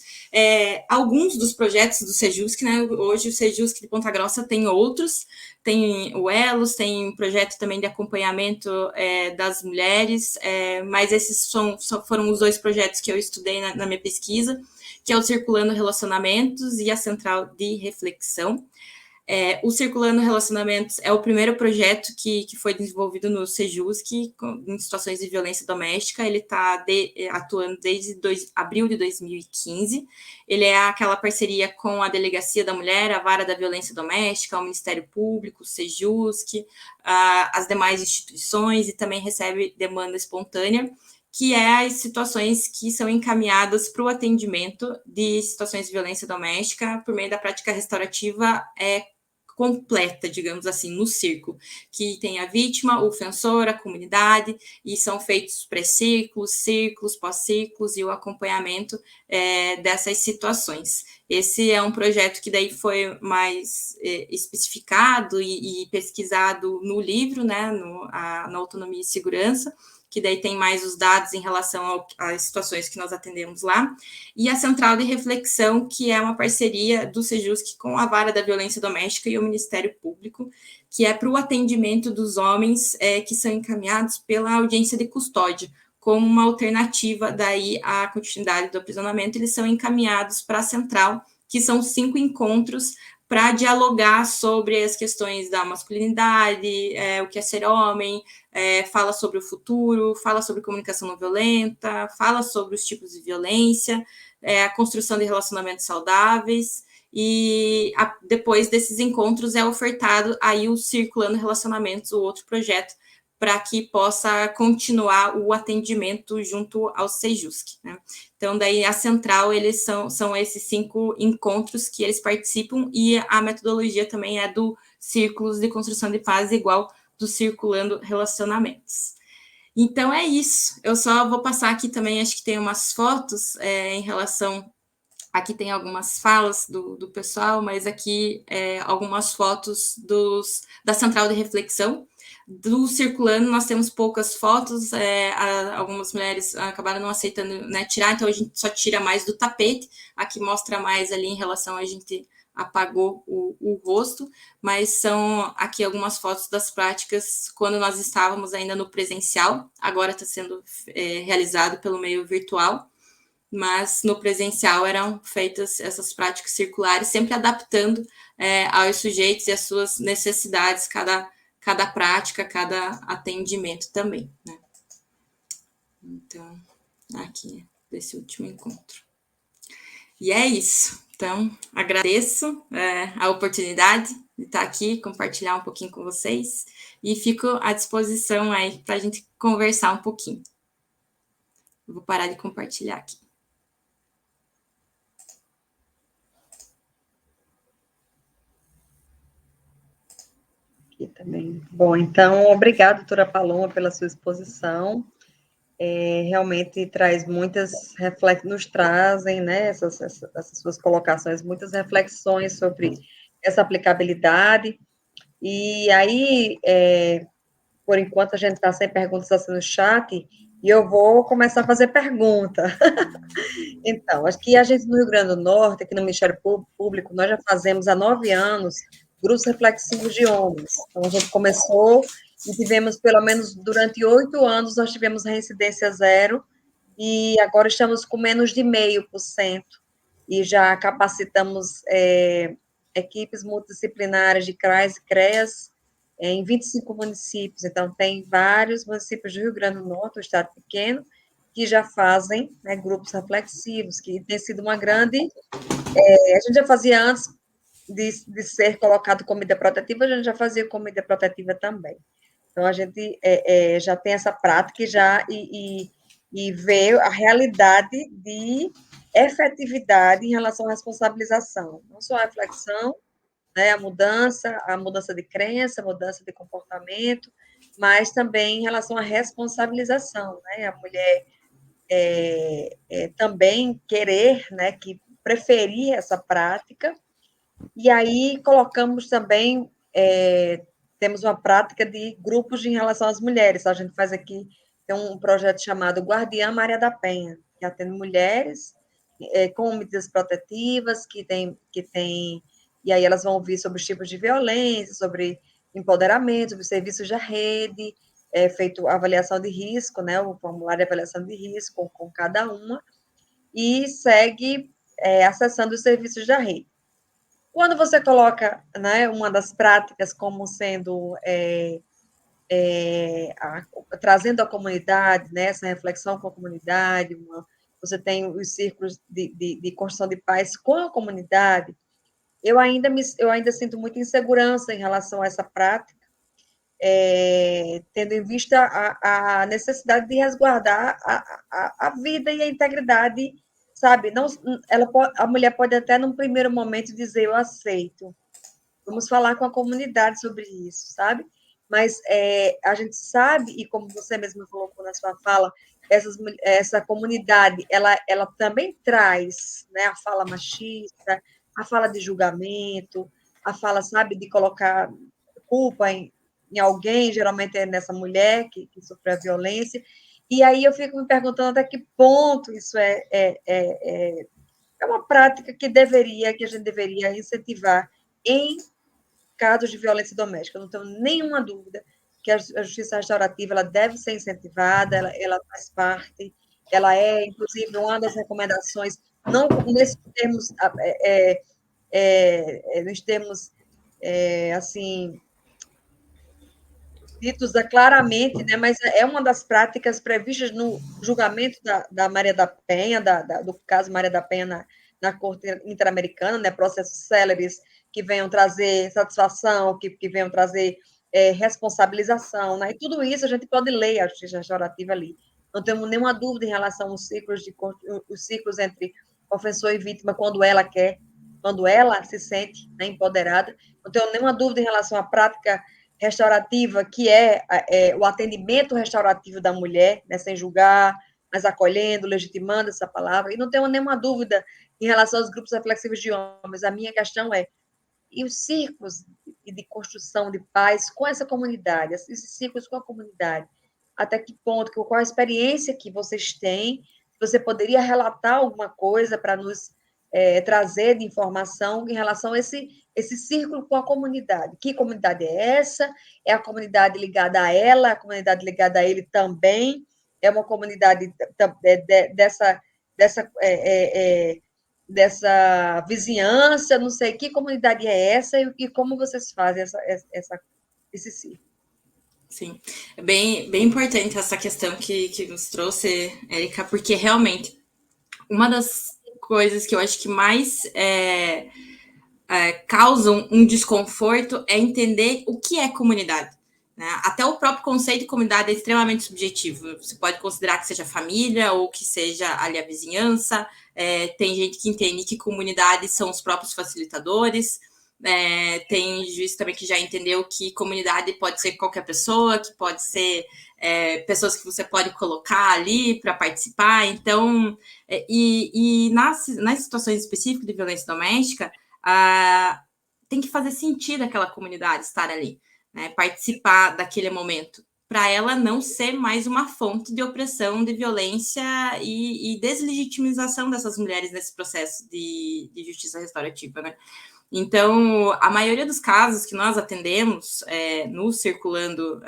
Speaker 5: alguns dos projetos do Sejusc, né? Hoje o Sejusc de Ponta Grossa tem outros, tem o Elos, tem um projeto também de acompanhamento das mulheres, mas esses foram os dois projetos que eu estudei na minha pesquisa, que é o Circulando Relacionamentos e a Central de Reflexão. O Circulando Relacionamentos é o primeiro projeto que foi desenvolvido no Sejusc em situações de violência doméstica. Ele está atuando desde abril de 2015. Ele é aquela parceria com a Delegacia da Mulher, a Vara da Violência Doméstica, o Ministério Público, o Sejusc, as demais instituições, e também recebe demanda espontânea, que é as situações que são encaminhadas para o atendimento de situações de violência doméstica por meio da prática restaurativa completa, digamos assim, no círculo, que tem a vítima, o ofensor, a comunidade, e são feitos pré-círculos, círculos, pós-círculos e o acompanhamento dessas situações. Esse é um projeto que daí foi mais especificado e pesquisado no livro, né, na Autonomia e Segurança, que daí tem mais os dados em relação às situações que nós atendemos lá, e a Central de Reflexão, que é uma parceria do Sejusc com a Vara da Violência Doméstica e o Ministério Público, que é para o atendimento dos homens que são encaminhados pela audiência de custódia, como uma alternativa daí à continuidade do aprisionamento. Eles são encaminhados para a Central, que são 5 encontros para dialogar sobre as questões da masculinidade, o que é ser homem, fala sobre o futuro, fala sobre comunicação não violenta, fala sobre os tipos de violência, a construção de relacionamentos saudáveis, e depois desses encontros é ofertado aí o Circulando Relacionamentos, o outro projeto, para que possa continuar o atendimento junto ao Sejusc, né? Então, daí a Central, eles são esses 5 encontros que eles participam, e a metodologia também é do Círculos de Construção de Paz, igual do Circulando Relacionamentos. Então, é isso. Eu só vou passar aqui também, acho que tem umas fotos em relação... Aqui tem algumas falas do pessoal, mas aqui algumas fotos da Central de Reflexão. Do Circulando, nós temos poucas fotos, algumas mulheres acabaram não aceitando, né, tirar, então a gente só tira mais do tapete. Aqui mostra mais ali em relação a gente apagou o rosto, mas são aqui algumas fotos das práticas quando nós estávamos ainda no presencial, agora está sendo realizado pelo meio virtual, mas no presencial eram feitas essas práticas circulares, sempre adaptando aos sujeitos e às suas necessidades, cada prática, cada atendimento também, né? Então, aqui, desse último encontro. E é isso. Então, agradeço a oportunidade de estar aqui, compartilhar um pouquinho com vocês e fico à disposição aí para a gente conversar um pouquinho. Eu vou parar de compartilhar aqui.
Speaker 4: Aqui também. Bom, então, obrigada, doutora Paloma, pela sua exposição. Realmente traz muitas reflexões, nos trazem, né, essas suas colocações, muitas reflexões sobre essa aplicabilidade. E aí, por enquanto, a gente está sem perguntas assim no chat, e eu vou começar a fazer pergunta. Então, acho que a gente no Rio Grande do Norte, aqui no Ministério Público, nós já fazemos há 9 anos grupos reflexivos de homens. Então, a gente começou e tivemos, pelo menos durante 8 anos, nós tivemos reincidência zero, e agora estamos com menos de 0,5%, e já capacitamos equipes multidisciplinares de CRAS e CREAS em 25 municípios. Então, tem vários municípios do Rio Grande do Norte, um estado pequeno, que já fazem, né, grupos reflexivos, que tem sido uma grande... a gente já fazia antes de ser colocado comida protetiva, a gente já fazia comida protetiva também. Então, a gente já tem essa prática e vê a realidade de efetividade em relação à responsabilização. Não só a reflexão, né, a mudança de crença, a mudança de comportamento, mas também em relação à responsabilização, né? A mulher também querer, né, que preferir essa prática, e aí colocamos também, temos uma prática de grupos em relação às mulheres, a gente faz aqui, tem um projeto chamado Guardiã Maria da Penha, que atende mulheres com medidas protetivas, que tem, e aí elas vão ouvir sobre os tipos de violência, sobre empoderamento, sobre serviços da rede, feito avaliação de risco, né, o formulário de avaliação de risco com cada uma, e segue acessando os serviços da rede. Quando você coloca, né, uma das práticas como sendo trazendo a comunidade, né, essa reflexão com a comunidade, você tem os círculos de construção de paz com a comunidade, eu ainda sinto muita insegurança em relação a essa prática, tendo em vista a necessidade de resguardar a vida e a integridade, sabe? Não, a mulher pode até, num primeiro momento, dizer, eu aceito. Vamos falar com a comunidade sobre isso, sabe? Mas a gente sabe, e como você mesmo colocou na sua fala, essa comunidade, ela também traz, né, a fala machista, a fala de julgamento, a fala, sabe, de colocar culpa em alguém, geralmente é nessa mulher que sofreu a violência, e aí eu fico me perguntando até que ponto isso é uma prática que a gente deveria incentivar em casos de violência doméstica. Eu não tenho nenhuma dúvida que a justiça restaurativa ela deve ser incentivada, ela faz parte, ela é, inclusive, uma das recomendações, não nesses termos, nos termos, assim, ditos claramente, né, mas é uma das práticas previstas no julgamento da Maria da Penha, do caso Maria da Penha na Corte Interamericana, né, processos céleres que venham trazer satisfação, que venham trazer responsabilização, né, e tudo isso a gente pode ler a justiça restaurativa ali. Não temos nenhuma dúvida em relação aos ciclos entre ofensor e vítima, quando ela quer, quando ela se sente, né, empoderada. Não tenho nenhuma dúvida em relação à prática restaurativa, que é o atendimento restaurativo da mulher, né, sem julgar, mas acolhendo, legitimando essa palavra, e não tenho nenhuma dúvida em relação aos grupos reflexivos de homens. A minha questão e os círculos de construção de paz com essa comunidade, esses círculos com a comunidade, até que ponto, qual a experiência que vocês têm, você poderia relatar alguma coisa para nos trazer de informação em relação a esse círculo com a comunidade. Que comunidade é essa? É a comunidade ligada a ela, a comunidade ligada a ele também? É uma comunidade dessa vizinhança? Não sei, que comunidade é essa e como vocês fazem esse círculo?
Speaker 5: Sim, é bem importante essa questão que nos trouxe, Érica, porque realmente uma das coisas que eu acho que mais causam um desconforto é entender o que é comunidade. Né? Até o próprio conceito de comunidade é extremamente subjetivo. Você pode considerar que seja família ou que seja ali a vizinhança. Tem gente que entende que comunidade são os próprios facilitadores. Tem juiz também que já entendeu que comunidade pode ser qualquer pessoa, que pode ser pessoas que você pode colocar ali para participar. Então, nas situações específicas de violência doméstica, tem que fazer sentido aquela comunidade estar ali, né, participar daquele momento, para ela não ser mais uma fonte de opressão, de violência e deslegitimização dessas mulheres nesse processo de justiça restaurativa, né? Então, a maioria dos casos que nós atendemos no Circulando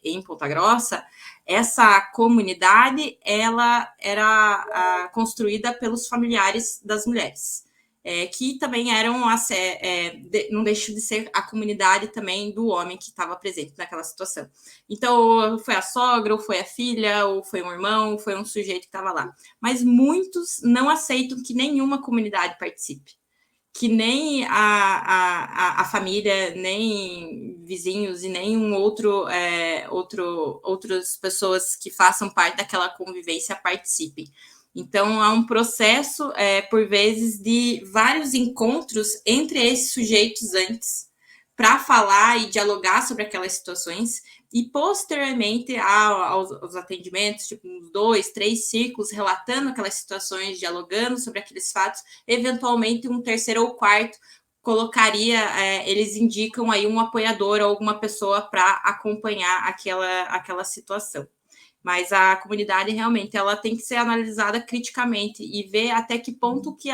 Speaker 5: em Ponta Grossa, essa comunidade, ela era construída pelos familiares das mulheres, que também eram, não deixam de ser a comunidade também do homem que estava presente naquela situação. Então, foi a sogra, ou foi a filha, ou foi um irmão, ou foi um sujeito que estava lá. Mas muitos não aceitam que nenhuma comunidade participe, que nem a família, nem vizinhos e nem outras pessoas que façam parte daquela convivência participem. Então, há um processo, por vezes, de vários encontros entre esses sujeitos antes, para falar e dialogar sobre aquelas situações, e posteriormente aos atendimentos, tipo uns 2, 3 círculos, relatando aquelas situações, dialogando sobre aqueles fatos, eventualmente um terceiro ou quarto colocaria, eles indicam aí um apoiador ou alguma pessoa para acompanhar aquela situação. Mas a comunidade realmente ela tem que ser analisada criticamente e ver até que ponto que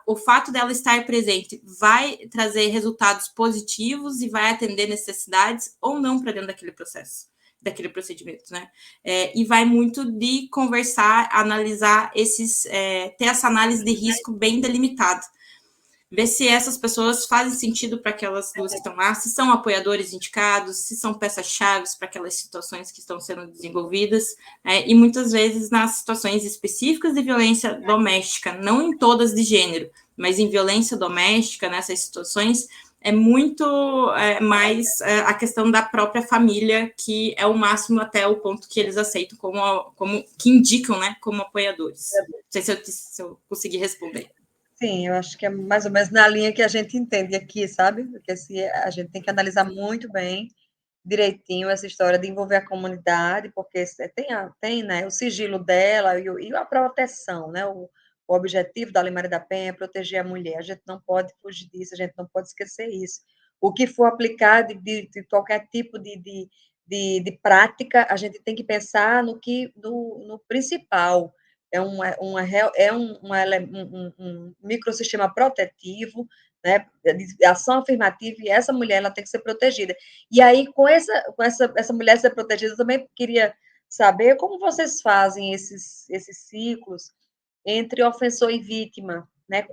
Speaker 5: o fato dela estar presente vai trazer resultados positivos e vai atender necessidades ou não para dentro daquele processo, daquele procedimento, né? E vai muito de conversar, analisar ter essa análise de risco bem delimitada. Ver se essas pessoas fazem sentido para aquelas duas que estão lá, se são apoiadores indicados, se são peças-chave para aquelas situações que estão sendo desenvolvidas, e muitas vezes nas situações específicas de violência doméstica, não em todas de gênero, mas em violência doméstica, nessas situações, é muito mais a questão da própria família, que é o máximo até o ponto que eles aceitam que indicam, né, como apoiadores. Não sei se eu consegui responder.
Speaker 4: Sim, eu acho que é mais ou menos na linha que a gente entende aqui, sabe? Porque a gente tem que analisar muito bem, direitinho, essa história de envolver a comunidade, porque tem né, o sigilo dela e a proteção, né? O objetivo da Lei Maria da Penha é proteger a mulher. A gente não pode fugir disso, a gente não pode esquecer isso. O que for aplicar de qualquer tipo de prática, a gente tem que pensar no principal. É um microsistema protetivo, né, de ação afirmativa, e essa mulher ela tem que ser protegida. E aí, com essa mulher ser protegida, eu também queria saber como vocês fazem esses ciclos entre ofensor e vítima, né?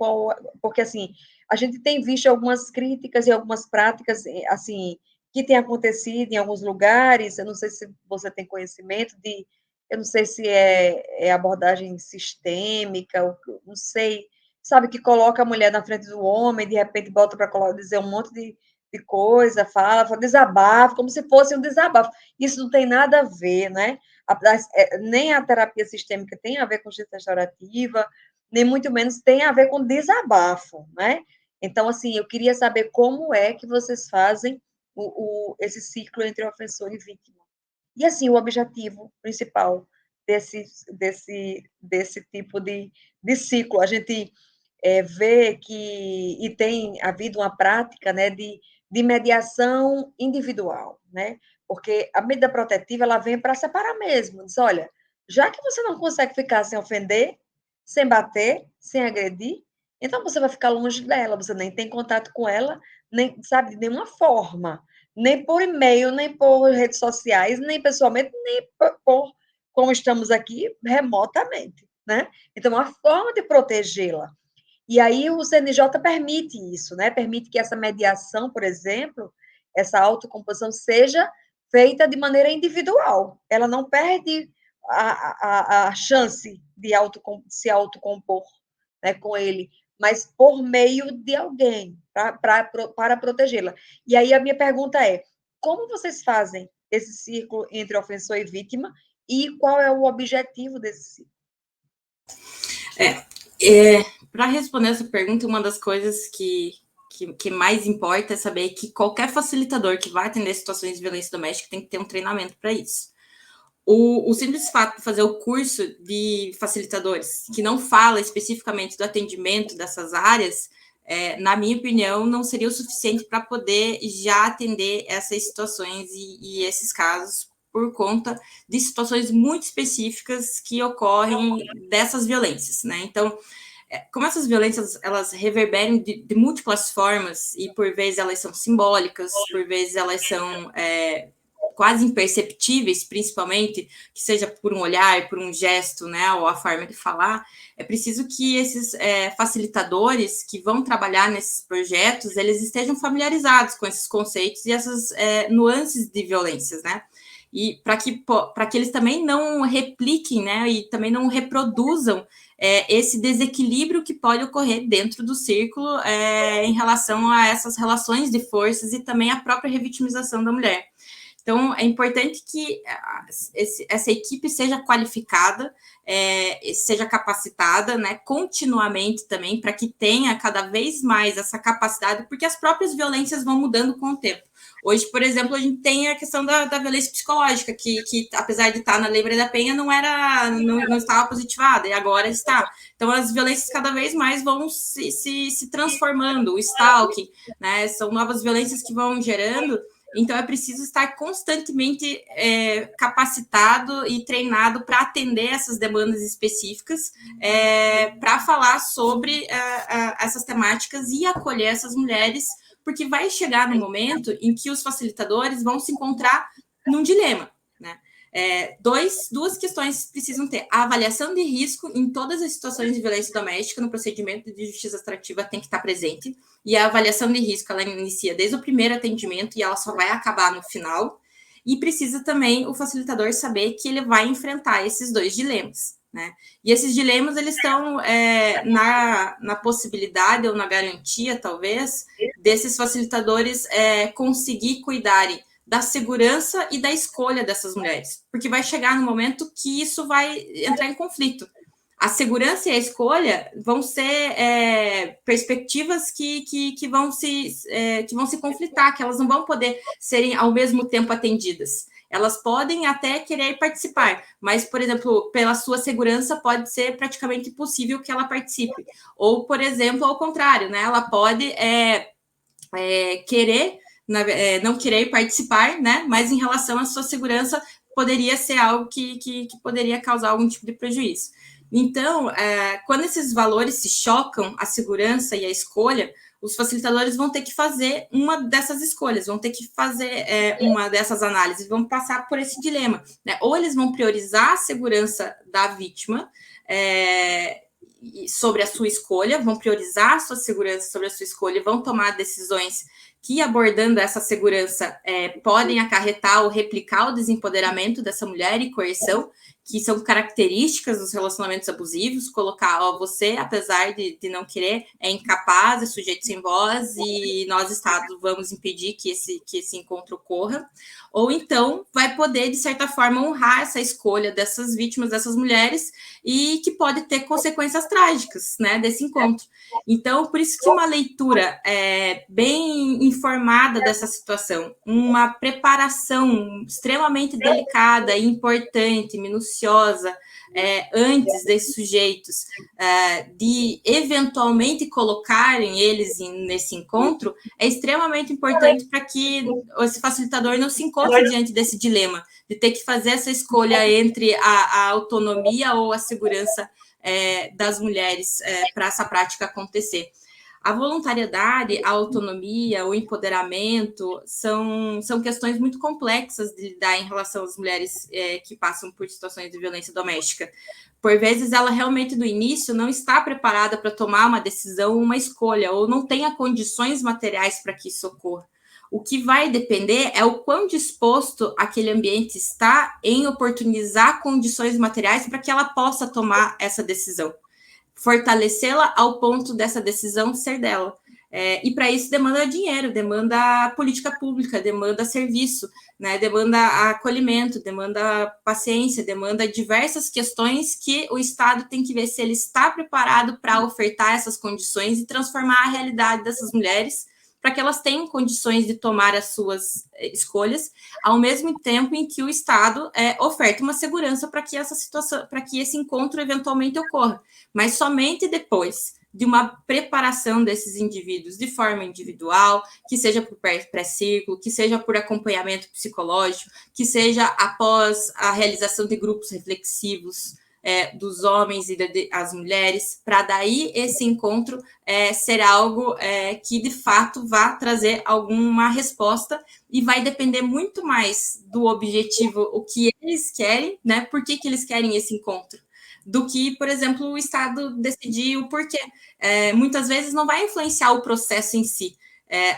Speaker 4: Porque, assim, a gente tem visto algumas críticas e algumas práticas, assim, que têm acontecido em alguns lugares, eu não sei se você tem conhecimento eu não sei se é abordagem sistêmica, não sei, sabe, que coloca a mulher na frente do homem, de repente bota para dizer um monte de coisa, fala desabafa, como se fosse um desabafo. Isso não tem nada a ver, né? Nem a terapia sistêmica tem a ver com justiça restaurativa, nem muito menos tem a ver com desabafo, né? Então, assim, eu queria saber como é que vocês fazem esse ciclo entre ofensor e vítima. E, assim, o objetivo principal desse tipo de ciclo. A gente vê e tem havido uma prática, né, de mediação individual, né? Porque a medida protetiva ela vem para separar mesmo. Diz, olha, já que você não consegue ficar sem ofender, sem bater, sem agredir, então você vai ficar longe dela, você nem tem contato com ela, nem sabe de nenhuma forma, nem por e-mail, nem por redes sociais, nem pessoalmente, nem por como estamos aqui remotamente, né? Então, a forma de protegê-la. E aí o CNJ permite isso, né? Permite que essa mediação, por exemplo, essa autocomposição seja feita de maneira individual. Ela não perde a chance de se autocompor, né, com ele, mas por meio de alguém, para protegê-la. E aí a minha pergunta é, como vocês fazem esse círculo entre ofensor e vítima e qual é o objetivo desse círculo?
Speaker 5: Para responder essa pergunta, uma das coisas que mais importa é saber que qualquer facilitador que vai atender situações de violência doméstica tem que ter um treinamento para isso. O simples fato de fazer o curso de facilitadores, que não fala especificamente do atendimento dessas áreas, na minha opinião, não seria o suficiente para poder já atender essas situações e esses casos, por conta de situações muito específicas que ocorrem dessas violências, né? Então, como essas violências, elas reverberam de múltiplas formas, e por vezes elas são simbólicas, por vezes elas são quase imperceptíveis, principalmente, que seja por um olhar, por um gesto, né, ou a forma de falar, é preciso que esses facilitadores que vão trabalhar nesses projetos, eles estejam familiarizados com esses conceitos e essas nuances de violências, né? E para que eles também não repliquem, né, e também não reproduzam esse desequilíbrio que pode ocorrer dentro do círculo em relação a essas relações de forças e também a própria revitimização da mulher. Então, é importante que essa equipe seja qualificada, seja capacitada, né, continuamente também, para que tenha cada vez mais essa capacidade, porque as próprias violências vão mudando com o tempo. Hoje, por exemplo, a gente tem a questão da violência psicológica, que apesar de estar na Lei Maria da Penha, não estava positivada, e agora está. Então, as violências cada vez mais vão se transformando, o stalking, né, são novas violências que vão gerando. Então, é preciso estar constantemente capacitado e treinado para atender essas demandas específicas, para falar sobre essas temáticas e acolher essas mulheres, porque vai chegar no momento em que os facilitadores vão se encontrar num dilema, né? Duas questões precisam ter. A avaliação de risco em todas as situações de violência doméstica no procedimento de justiça extrativa tem que estar presente, e a avaliação de risco ela inicia desde o primeiro atendimento e ela só vai acabar no final, e precisa também o facilitador saber que ele vai enfrentar esses dois dilemas, né? E esses dilemas, eles estão na possibilidade ou na garantia, talvez, desses facilitadores conseguir cuidarem da segurança e da escolha dessas mulheres, porque vai chegar no momento que isso vai entrar em conflito. A segurança e a escolha vão ser perspectivas que vão se conflitar, que elas não vão poder serem ao mesmo tempo atendidas. Elas podem até querer participar, mas, por exemplo, pela sua segurança, pode ser praticamente impossível que ela participe. Ou, por exemplo, ao contrário, né? Ela pode querer não querer participar, né? Mas em relação à sua segurança, poderia ser algo que poderia causar algum tipo de prejuízo. Então, quando esses valores se chocam, a segurança e a escolha, os facilitadores vão ter que fazer uma dessas escolhas, vão ter que fazer uma dessas análises, vão passar por esse dilema, né? Ou eles vão priorizar a segurança da vítima sobre a sua escolha, vão priorizar a sua segurança sobre a sua escolha, vão tomar decisões que, abordando essa segurança, podem acarretar ou replicar o desempoderamento dessa mulher e coerção, que são características dos relacionamentos abusivos, colocar, você, apesar de não querer, é incapaz, é sujeito sem voz, e nós, Estado, vamos impedir que esse encontro ocorra, ou então vai poder, de certa forma, honrar essa escolha dessas vítimas, dessas mulheres, e que pode ter consequências trágicas, né, desse encontro. Então, por isso que uma leitura bem informada dessa situação, uma preparação extremamente delicada e importante, minuciosa, antes desses sujeitos, de eventualmente colocarem eles nesse encontro, é extremamente importante para que esse facilitador não se encontre diante desse dilema, de ter que fazer essa escolha entre a autonomia ou a segurança das mulheres para essa prática acontecer. A voluntariedade, a autonomia, o empoderamento são questões muito complexas de lidar em relação às mulheres que passam por situações de violência doméstica. Por vezes, ela realmente, do início, não está preparada para tomar uma decisão, uma escolha, ou não tenha condições materiais para que isso ocorra. O que vai depender é o quão disposto aquele ambiente está em oportunizar condições materiais para que ela possa tomar essa decisão. fortalecê-la ao ponto dessa decisão ser dela. E para isso demanda dinheiro, demanda política pública, demanda serviço, né, demanda acolhimento, demanda paciência, demanda diversas questões que o Estado tem que ver se ele está preparado para ofertar essas condições e transformar a realidade dessas mulheres para que elas tenham condições de tomar as suas escolhas, ao mesmo tempo em que o Estado oferta uma segurança para que essa situação, para que esse encontro eventualmente ocorra, mas somente depois de uma preparação desses indivíduos de forma individual, que seja por pré-círculo, que seja por acompanhamento psicológico, que seja após a realização de grupos reflexivos dos homens e das mulheres, para daí esse encontro ser algo que, de fato, vá trazer alguma resposta e vai depender muito mais do objetivo, o que eles querem, né? Por que eles querem esse encontro, do que, por exemplo, o Estado decidir o porquê. Muitas vezes não vai influenciar o processo em si,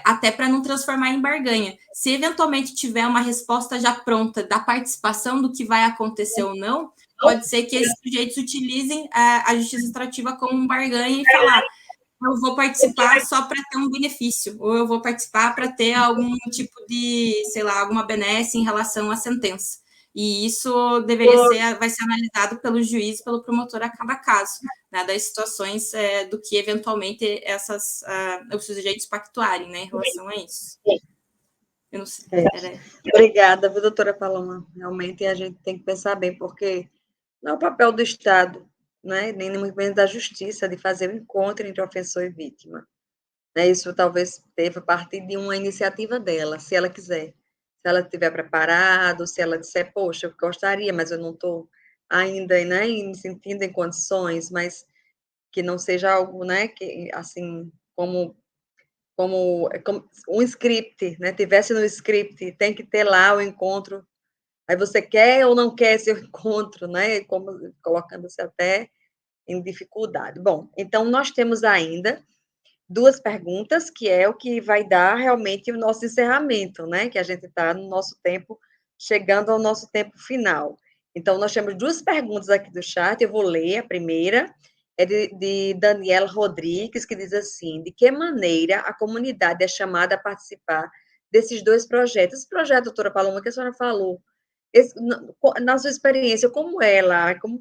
Speaker 5: até para não transformar em barganha. Se eventualmente tiver uma resposta já pronta da participação do que vai acontecer ou não, pode ser que esses sujeitos utilizem a justiça extrativa como um barganha e falar: eu vou participar só para ter um benefício, ou eu vou participar para ter algum tipo de, sei lá, alguma benesse em relação à sentença. E isso vai ser analisado pelo juiz, pelo promotor a cada caso, né, das situações do que eventualmente os sujeitos pactuarem, né, em relação a isso. Eu não sei.
Speaker 4: Obrigada, viu, doutora Paloma? Realmente a gente tem que pensar bem, porque não é o papel do Estado, né, nem muito menos da justiça, de fazer o encontro entre ofensor e vítima. Isso talvez deva partir de uma iniciativa dela, se ela quiser. Se ela estiver preparada, se ela disser, poxa, eu gostaria, mas eu não estou ainda, né, me sentindo em condições, mas que não seja algo, né, que, assim, como um script, né, tivesse no script, tem que ter lá o encontro, aí você quer ou não quer esse encontro, né, colocando-se até em dificuldade. Bom, então nós temos ainda 2 perguntas, que é o que vai dar realmente o nosso encerramento, né? Que a gente está no nosso tempo, chegando ao nosso tempo final. Então, nós temos 2 perguntas aqui do chat, eu vou ler. A primeira é de Daniela Rodrigues, que diz assim: de que maneira a comunidade é chamada a participar desses 2 projetos? Esse projeto, doutora Paloma, que a senhora falou, na sua experiência, como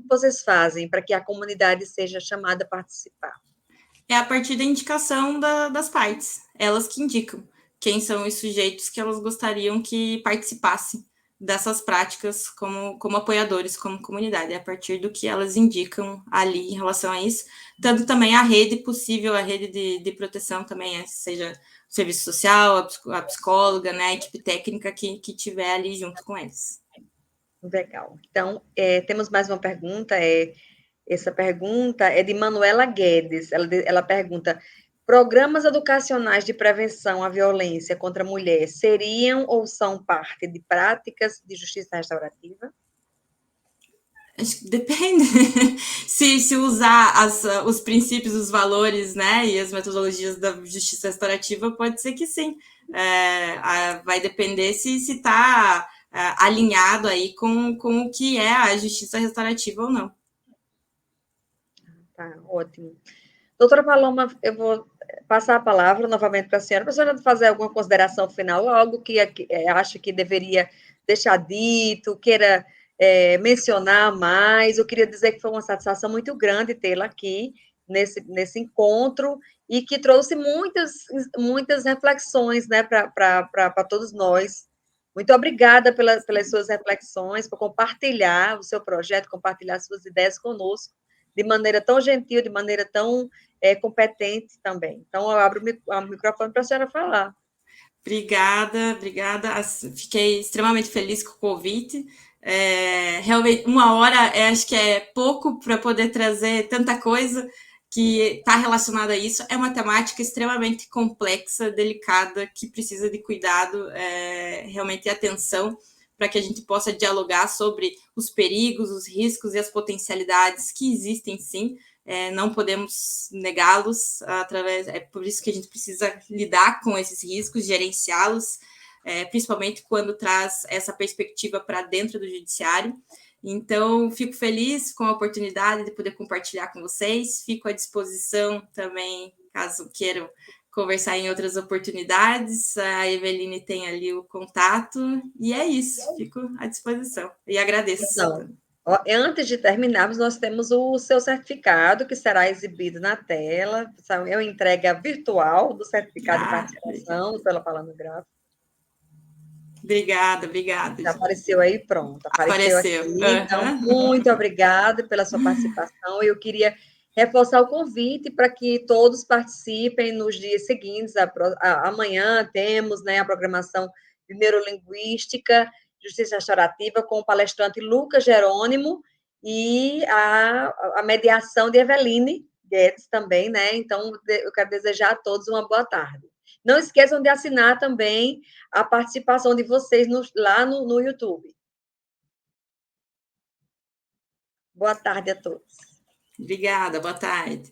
Speaker 4: vocês fazem para que a comunidade seja chamada a participar?
Speaker 5: É a partir da indicação das partes, elas que indicam quem são os sujeitos que elas gostariam que participassem dessas práticas como apoiadores, como comunidade, é a partir do que elas indicam ali em relação a isso, tanto também a rede possível, a rede de proteção também, seja o serviço social, a psicóloga, né, a equipe técnica que tiver ali junto com eles.
Speaker 4: Legal. Então, temos mais uma pergunta, essa pergunta é de Manuela Guedes. Ela pergunta: programas educacionais de prevenção à violência contra a mulher seriam ou são parte de práticas de justiça restaurativa?
Speaker 5: Acho que depende. Se usar os princípios, os valores, né, e as metodologias da justiça restaurativa, pode ser que sim. Vai depender se está alinhado aí com o que é a justiça restaurativa ou não.
Speaker 4: Tá, ótimo. Doutora Paloma, eu vou passar a palavra novamente para a senhora fazer alguma consideração final, algo que acha que deveria deixar dito, queira mencionar mais. Eu queria dizer que foi uma satisfação muito grande tê-la aqui nesse encontro e que trouxe muitas reflexões, né, para todos nós. Muito obrigada pelas suas reflexões, por compartilhar o seu projeto, compartilhar suas ideias conosco, de maneira tão gentil, de maneira tão competente também. Então, eu abro o microfone para a senhora falar.
Speaker 5: Obrigada. Fiquei extremamente feliz com o convite. Realmente, 1 hora, acho que é pouco para poder trazer tanta coisa que está relacionada a isso. É uma temática extremamente complexa, delicada, que precisa de cuidado, realmente atenção, para que a gente possa dialogar sobre os perigos, os riscos e as potencialidades que existem, sim. Não podemos negá-los, é por isso que a gente precisa lidar com esses riscos, gerenciá-los, principalmente quando traz essa perspectiva para dentro do judiciário. Então, fico feliz com a oportunidade de poder compartilhar com vocês. Fico à disposição também, caso queiram conversar em outras oportunidades. A Eveline tem ali o contato. E é isso, fico à disposição. E agradeço.
Speaker 4: Então, antes de terminarmos, nós temos o seu certificado, que será exibido na tela. É uma entrega virtual do certificado de participação pela Falando Gráfico.
Speaker 5: Obrigada.
Speaker 4: Já apareceu aí, pronto. Apareceu. Aqui. Então, muito obrigada pela sua participação. Eu queria reforçar o convite para que todos participem nos dias seguintes. Amanhã temos, né, a programação de Neurolinguística, Justiça Restaurativa, com o palestrante Lucas Jerônimo e a mediação de Eveline Guedes também, né? Então, eu quero desejar a todos uma boa tarde. Não esqueçam de assinar também a participação de vocês lá no YouTube. Boa tarde a todos.
Speaker 5: Obrigada, boa tarde.